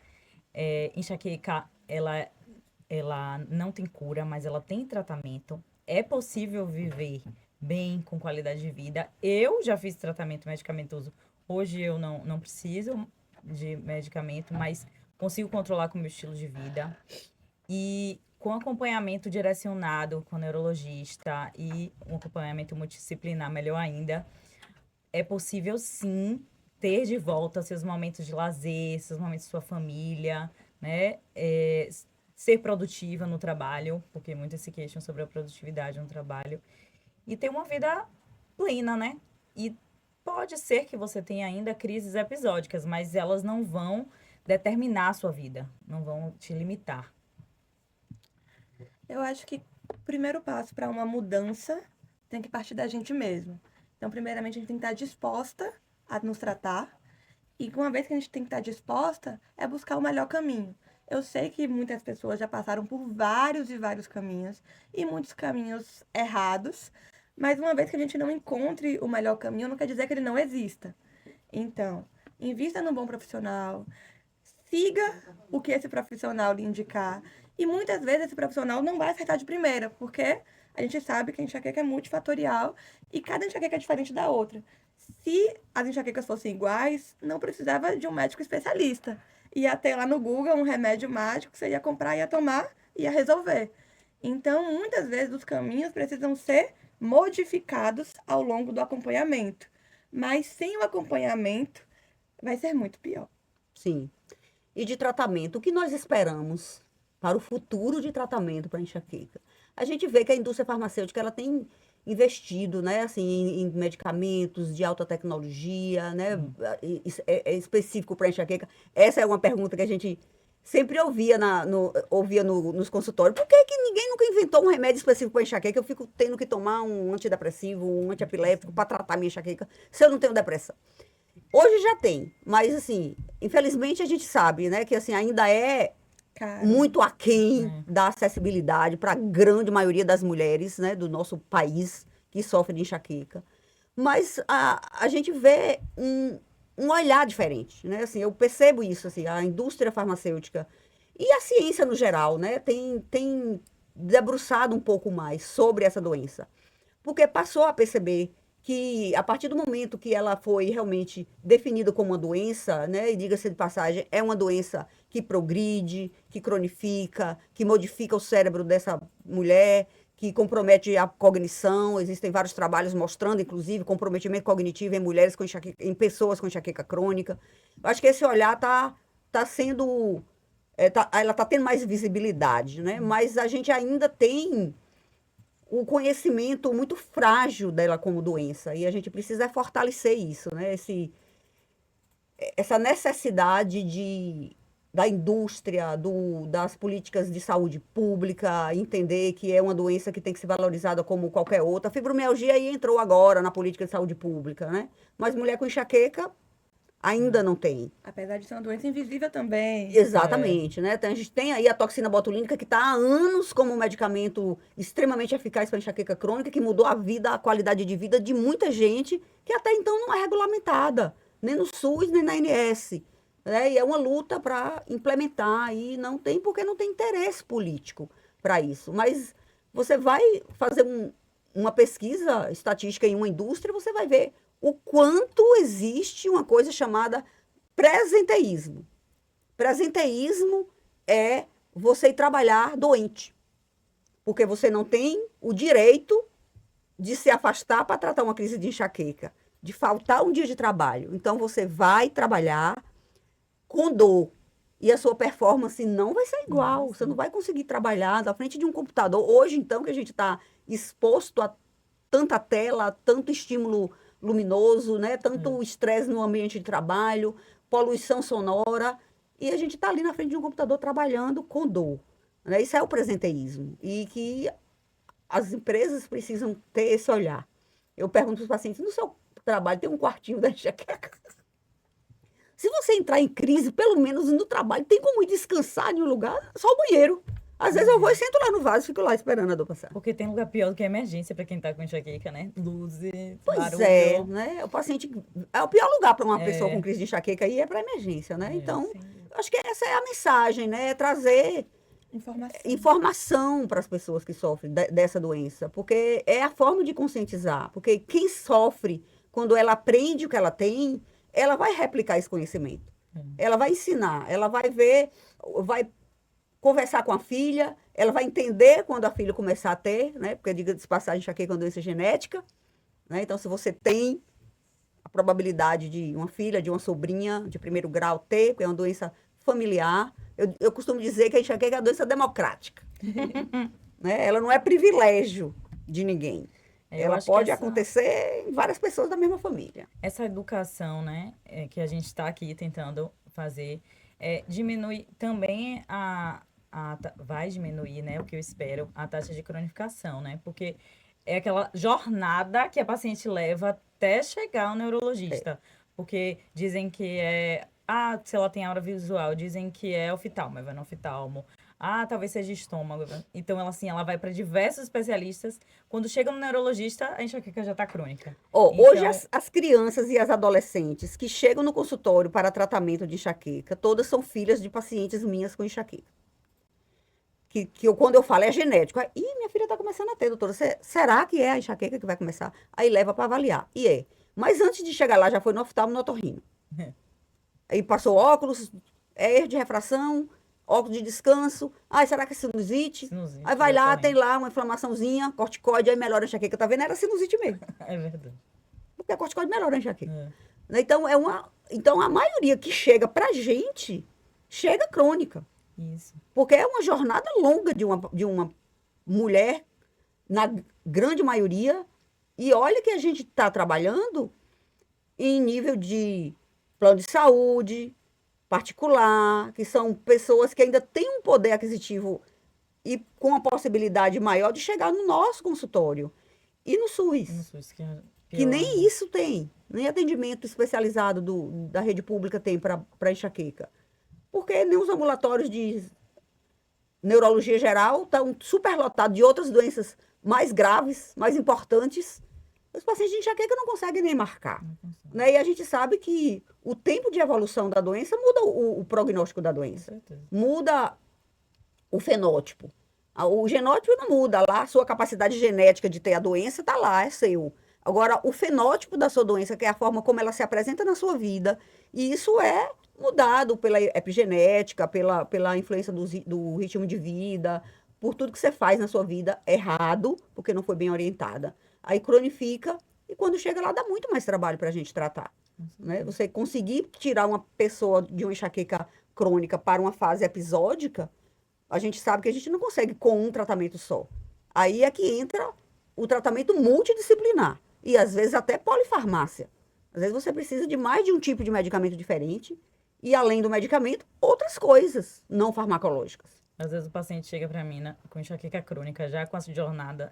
[SPEAKER 2] Enxaqueca, ela não tem cura, mas ela tem tratamento. É possível viver bem, com qualidade de vida. Eu já fiz tratamento medicamentoso. Hoje eu não preciso de medicamento, mas consigo controlar com o meu estilo de vida. E com acompanhamento direcionado com o neurologista e um acompanhamento multidisciplinar, melhor ainda, é possível sim ter de volta seus momentos de lazer, seus momentos de sua família, né? Ser produtiva no trabalho, porque muitos se queixam sobre a produtividade no trabalho, e ter uma vida plena, né? E pode ser que você tenha ainda crises episódicas, mas elas não vão determinar a sua vida, não vão te limitar.
[SPEAKER 3] Eu acho que o primeiro passo para uma mudança tem que partir da gente mesmo. Então, primeiramente, a gente tem que estar disposta a nos tratar. E uma vez que a gente tem que estar disposta, é buscar o melhor caminho. Eu sei que muitas pessoas já passaram por vários e vários caminhos, e muitos caminhos errados, mas uma vez que a gente não encontre o melhor caminho, não quer dizer que ele não exista. Então, invista num bom profissional, siga o que esse profissional lhe indicar, e muitas vezes esse profissional não vai acertar de primeira, porque a gente sabe que a enxaqueca é multifatorial e cada enxaqueca é diferente da outra. Se as enxaquecas fossem iguais, não precisava de um médico especialista. Ia ter lá no Google um remédio mágico que você ia comprar, ia tomar, ia resolver. Então, muitas vezes os caminhos precisam ser modificados ao longo do acompanhamento. Mas sem o acompanhamento, vai ser muito pior.
[SPEAKER 1] Sim. E de tratamento, o que nós esperamos para o futuro de tratamento para enxaqueca? A gente vê que a indústria farmacêutica ela tem investido, né, assim, em medicamentos de alta tecnologia, né, é específico para enxaqueca. Essa é uma pergunta que a gente sempre ouvia, nos consultórios. Por que ninguém nunca inventou um remédio específico para enxaqueca? Eu fico tendo que tomar um antidepressivo, um antiepiléptico para tratar minha enxaqueca, se eu não tenho depressão. Hoje já tem, mas assim, infelizmente a gente sabe, né, que assim, ainda é
[SPEAKER 3] Cara,
[SPEAKER 1] muito aquém da acessibilidade para a grande maioria das mulheres, né, do nosso país que sofrem de enxaqueca. Mas a gente vê um olhar diferente, né? Assim, eu percebo isso, assim, a indústria farmacêutica e a ciência no geral, né, tem debruçado um pouco mais sobre essa doença. Porque passou a perceber que a partir do momento que ela foi realmente definida como uma doença, né, e diga-se de passagem, é uma doença que progride, que cronifica, que modifica o cérebro dessa mulher, que compromete a cognição. Existem vários trabalhos mostrando, inclusive, comprometimento cognitivo em mulheres com enxaqueca, em pessoas com enxaqueca crônica. Eu acho que esse olhar tá sendo, ela está tendo mais visibilidade, né? Mas a gente ainda tem o conhecimento muito frágil dela como doença, e a gente precisa fortalecer isso, né? Essa necessidade da indústria, das políticas de saúde pública, entender que é uma doença que tem que ser valorizada como qualquer outra. A fibromialgia aí entrou agora na política de saúde pública, né? Mas mulher com enxaqueca Ainda não tem.
[SPEAKER 3] Apesar de ser uma doença invisível também.
[SPEAKER 1] Exatamente, né? Então, a gente tem aí a toxina botulínica que está há anos como um medicamento extremamente eficaz para enxaqueca crônica, que mudou a vida, a qualidade de vida de muita gente que até então não é regulamentada, nem no SUS, nem na ANS. Né? E é uma luta para implementar e não tem, porque não tem interesse político para isso. Mas você vai fazer uma pesquisa estatística em uma indústria, você vai ver o quanto existe uma coisa chamada presenteísmo. Presenteísmo é você ir trabalhar doente, porque você não tem o direito de se afastar para tratar uma crise de enxaqueca, de faltar um dia de trabalho. Então você vai trabalhar com dor e a sua performance não vai ser igual. Você não vai conseguir trabalhar na frente de um computador. Hoje, então, que a gente está exposto a tanta tela, tanto estímulo luminoso, né? Tanto estresse no ambiente de trabalho, poluição sonora, e a gente está ali na frente de um computador trabalhando com dor. Né? Isso é o presenteísmo. E que as empresas precisam ter esse olhar. Eu pergunto para os pacientes, no seu trabalho tem um quartinho da enxaqueca? Se você entrar em crise, pelo menos no trabalho, tem como ir descansar em um lugar? Só o banheiro. Às vezes eu vou e sento lá no vaso e fico lá esperando a dor passar.
[SPEAKER 2] Porque tem lugar pior do que a emergência para quem tá com enxaqueca, né? Luzes,
[SPEAKER 1] Pois
[SPEAKER 2] barulho.
[SPEAKER 1] é, né? O paciente é o pior lugar para uma pessoa com crise de enxaqueca aí é para emergência, né? Então,
[SPEAKER 2] sim.
[SPEAKER 1] acho que essa é a mensagem, né? É trazer informação para as pessoas que sofrem dessa doença, porque é a forma de conscientizar. Porque quem sofre, quando ela aprende o que ela tem, ela vai replicar esse conhecimento. Ela vai ensinar, ela vai ver, vai conversar com a filha, ela vai entender quando a filha começar a ter, né? Porque, diga-se de passagem, enxaqueca é uma doença genética, né? Então, se você tem a probabilidade de uma filha, de uma sobrinha de primeiro grau ter, porque é uma doença familiar, eu costumo dizer que a enxaqueca é uma doença democrática. Né? Ela não é privilégio de ninguém. Ela pode acontecer em várias pessoas da mesma família.
[SPEAKER 2] Essa educação, né, que a gente está aqui tentando fazer, diminui também vai diminuir, né, o que eu espero, a taxa de cronificação, né, porque é aquela jornada que a paciente leva até chegar ao neurologista, porque dizem que se ela tem aura visual, dizem que é oftalmo, vai no oftalmo. Talvez seja estômago. Então, ela vai para diversos especialistas. Quando chega no neurologista, a enxaqueca já está crônica. Então,
[SPEAKER 1] hoje, as crianças e as adolescentes que chegam no consultório para tratamento de enxaqueca, todas são filhas de pacientes minhas com enxaqueca. Quando eu falo, é genético. Aí, minha filha está começando a ter, doutora. Será que é a enxaqueca que vai começar? Aí leva para avaliar. E é. Mas antes de chegar lá, já foi no oftalmo, no otorrino. Aí passou óculos, erro de refração, óculos de descanso. Será que é sinusite? Aí vai lá, tem lá uma inflamaçãozinha, corticoide, aí melhora a enxaqueca. Tá vendo? Era sinusite mesmo.
[SPEAKER 2] É verdade.
[SPEAKER 1] Porque a corticoide melhora a enxaqueca. Então, a maioria que chega pra gente, chega crônica.
[SPEAKER 2] Isso.
[SPEAKER 1] Porque é uma jornada longa de uma mulher, na grande maioria. E olha que a gente está trabalhando em nível de plano de saúde particular, que são pessoas que ainda têm um poder aquisitivo e com a possibilidade maior de chegar no nosso consultório. E no SUS.
[SPEAKER 2] No SUS,
[SPEAKER 1] que nem isso tem, nem atendimento especializado da rede pública tem para enxaqueca. Porque nem os ambulatórios de neurologia geral estão superlotados de outras doenças mais graves, mais importantes. Os pacientes de enxaqueca não conseguem nem marcar. Né? E a gente sabe que o tempo de evolução da doença muda o prognóstico da doença. Muda o fenótipo. O genótipo não muda lá, a sua capacidade genética de ter a doença está lá, é seu. Agora, o fenótipo da sua doença, que é a forma como ela se apresenta na sua vida, e isso é mudado pela epigenética, pela influência do ritmo de vida, por tudo que você faz na sua vida errado, porque não foi bem orientada. Aí cronifica, e quando chega lá dá muito mais trabalho para a gente tratar. Né? Você conseguir tirar uma pessoa de uma enxaqueca crônica para uma fase episódica, a gente sabe que a gente não consegue com um tratamento só. Aí é que entra o tratamento multidisciplinar, e às vezes até polifarmácia. Às vezes você precisa de mais de um tipo de medicamento diferente, e além do medicamento, outras coisas não farmacológicas.
[SPEAKER 2] Às vezes o paciente chega para mim com enxaqueca crônica, já com essa jornada,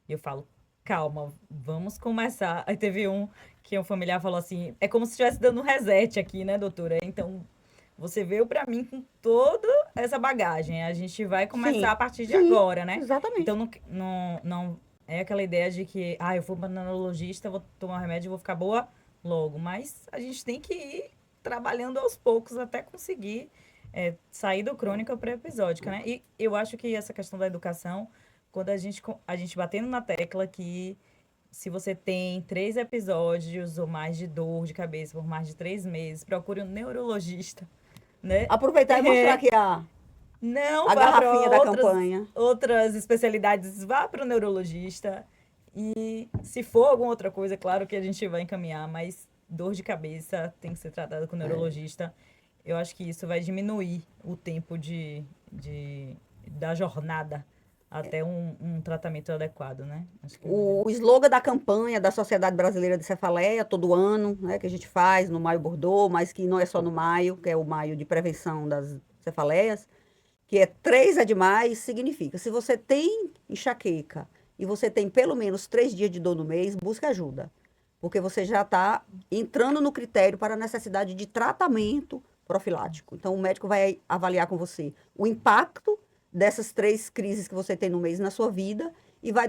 [SPEAKER 2] e eu falo, calma, vamos começar. Aí teve que um familiar falou assim, é como se estivesse dando um reset aqui, né, doutora? Então, você veio para mim com toda essa bagagem. A gente vai começar
[SPEAKER 1] Sim,
[SPEAKER 2] a partir de
[SPEAKER 1] sim,
[SPEAKER 2] agora, né?
[SPEAKER 1] exatamente.
[SPEAKER 2] Então, não é aquela ideia de que, eu vou para neurologista, vou tomar um remédio e vou ficar boa logo. Mas a gente tem que ir trabalhando aos poucos até conseguir sair do crônica para episódica, né? E eu acho que essa questão da educação, quando a gente batendo na tecla que se você tem 3 episódios ou mais de dor de cabeça por mais de 3 meses, procure um neurologista, né?
[SPEAKER 1] Aproveitar e mostrar aqui
[SPEAKER 2] Não
[SPEAKER 1] a
[SPEAKER 2] vá para
[SPEAKER 1] garrafinha da campanha.
[SPEAKER 2] outras especialidades, vá para o neurologista. E se for alguma outra coisa, claro que a gente vai encaminhar, mas dor de cabeça tem que ser tratada com o neurologista. Eu acho que isso vai diminuir o tempo da jornada até um tratamento adequado, né? Acho que
[SPEAKER 1] O slogan da campanha da Sociedade Brasileira de Cefaleia, todo ano, né, que a gente faz no Maio Bordeaux, mas que não é só no maio, que é o maio de prevenção das cefaleias, que é 3 é demais, significa, se você tem enxaqueca e você tem pelo menos 3 dias de dor no mês, busque ajuda. Porque você já está entrando no critério para a necessidade de tratamento profilático. Então, o médico vai avaliar com você o impacto dessas 3 crises que você tem no mês na sua vida e vai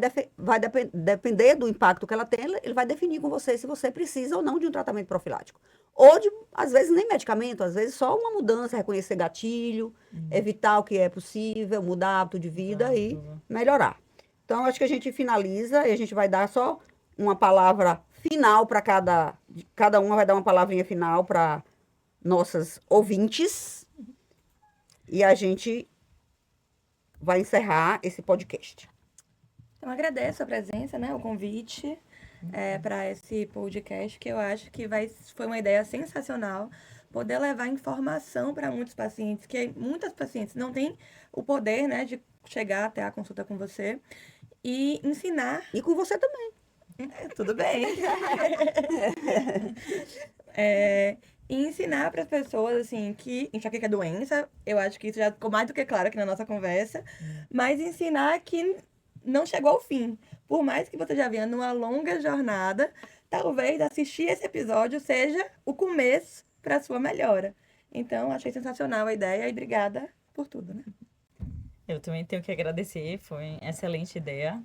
[SPEAKER 1] depender do impacto que ela tem, ele vai definir com você se você precisa ou não de um tratamento profilático. Ou de, às vezes, nem medicamento, às vezes só uma mudança, reconhecer gatilho, evitar o que é possível, mudar hábito de vida e melhorar. Então, acho que a gente finaliza e a gente vai dar só uma palavra final para cada uma vai dar uma palavrinha final para nossas ouvintes e a gente vai encerrar esse podcast.
[SPEAKER 3] Então, agradeço a presença, né, o convite para esse podcast, que eu acho que foi uma ideia sensacional poder levar informação para muitos pacientes, que muitas pacientes não têm o poder, né, de chegar até a consulta com você e ensinar.
[SPEAKER 1] E com você também.
[SPEAKER 3] Tudo bem. E ensinar para as pessoas, assim, que enxaqueca é doença, eu acho que isso já ficou mais do que claro aqui na nossa conversa, mas ensinar que não chegou ao fim. Por mais que você já venha numa longa jornada, talvez assistir esse episódio seja o começo para a sua melhora. Então, achei sensacional a ideia e obrigada por tudo, né?
[SPEAKER 2] Eu também tenho que agradecer, foi uma excelente ideia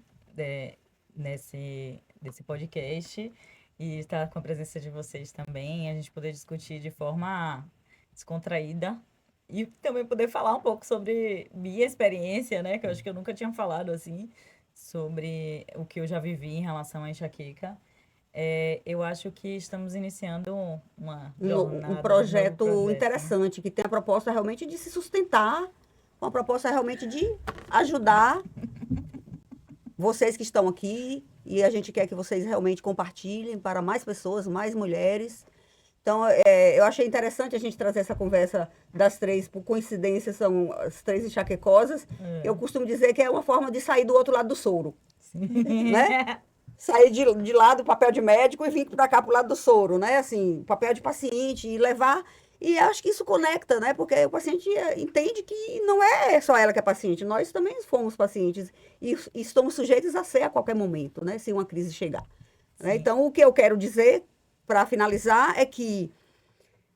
[SPEAKER 2] desse podcast e estar com a presença de vocês também, a gente poder discutir de forma descontraída e também poder falar um pouco sobre minha experiência, né, que eu acho que eu nunca tinha falado assim, sobre o que eu já vivi em relação à enxaqueca. Eu acho que estamos iniciando uma jornada,
[SPEAKER 1] Um projeto
[SPEAKER 2] novo
[SPEAKER 1] interessante, que tem a proposta realmente de se sustentar, uma proposta realmente de ajudar vocês que estão aqui, e a gente quer que vocês realmente compartilhem para mais pessoas, mais mulheres. Então, eu achei interessante a gente trazer essa conversa das 3, por coincidência, são as 3 enxaquecosas. Eu costumo dizer que é uma forma de sair do outro lado do soro.
[SPEAKER 2] Sim.
[SPEAKER 1] Né? Sair de lá do papel de médico e vir para cá, para o lado do soro, né? Assim, papel de paciente e levar. E acho que isso conecta, né? Porque o paciente entende que não é só ela que é paciente, nós também fomos pacientes e estamos sujeitos a ser a qualquer momento, né? Se uma crise chegar. Né? Então, o que eu quero dizer, para finalizar, é que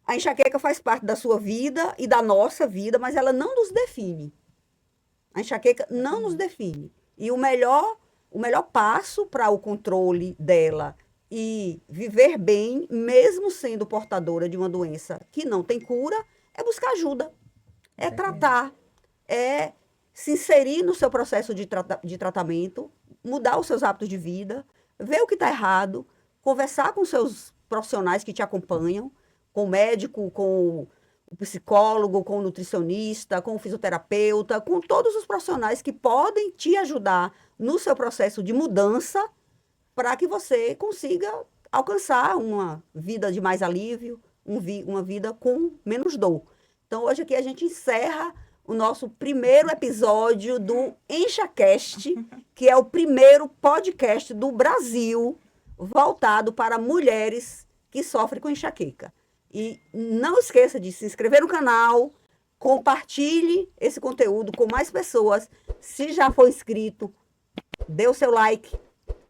[SPEAKER 1] a enxaqueca faz parte da sua vida e da nossa vida, mas ela não nos define. A enxaqueca não nos define. E o melhor passo para o controle dela e viver bem, mesmo sendo portadora de uma doença que não tem cura, é buscar ajuda, é tratar, é se inserir no seu processo de tratamento, mudar os seus hábitos de vida, ver o que está errado, conversar com seus profissionais que te acompanham, com o médico, com o psicólogo, com o nutricionista, com o fisioterapeuta, com todos os profissionais que podem te ajudar no seu processo de mudança para que você consiga alcançar uma vida de mais alívio, uma vida com menos dor. Então, hoje aqui a gente encerra o nosso primeiro episódio do EnxaCast, que é o primeiro podcast do Brasil voltado para mulheres que sofrem com enxaqueca. E não esqueça de se inscrever no canal, compartilhe esse conteúdo com mais pessoas. Se já for inscrito, dê o seu like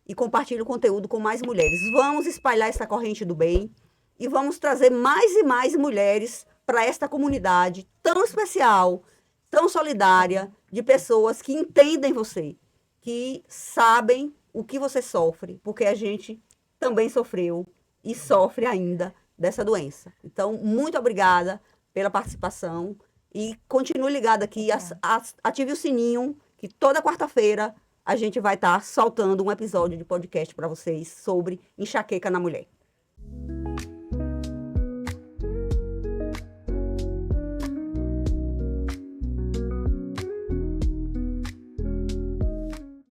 [SPEAKER 1] e compartilhe o conteúdo com mais mulheres. Vamos espalhar essa corrente do bem e vamos trazer mais e mais mulheres para esta comunidade tão especial, tão solidária, de pessoas que entendem você, que sabem o que você sofre, porque a gente também sofreu e sofre ainda dessa doença. Então, muito obrigada pela participação e continue ligado aqui, ative o sininho, que toda quarta-feira a gente vai estar soltando um episódio de podcast para vocês sobre enxaqueca na mulher.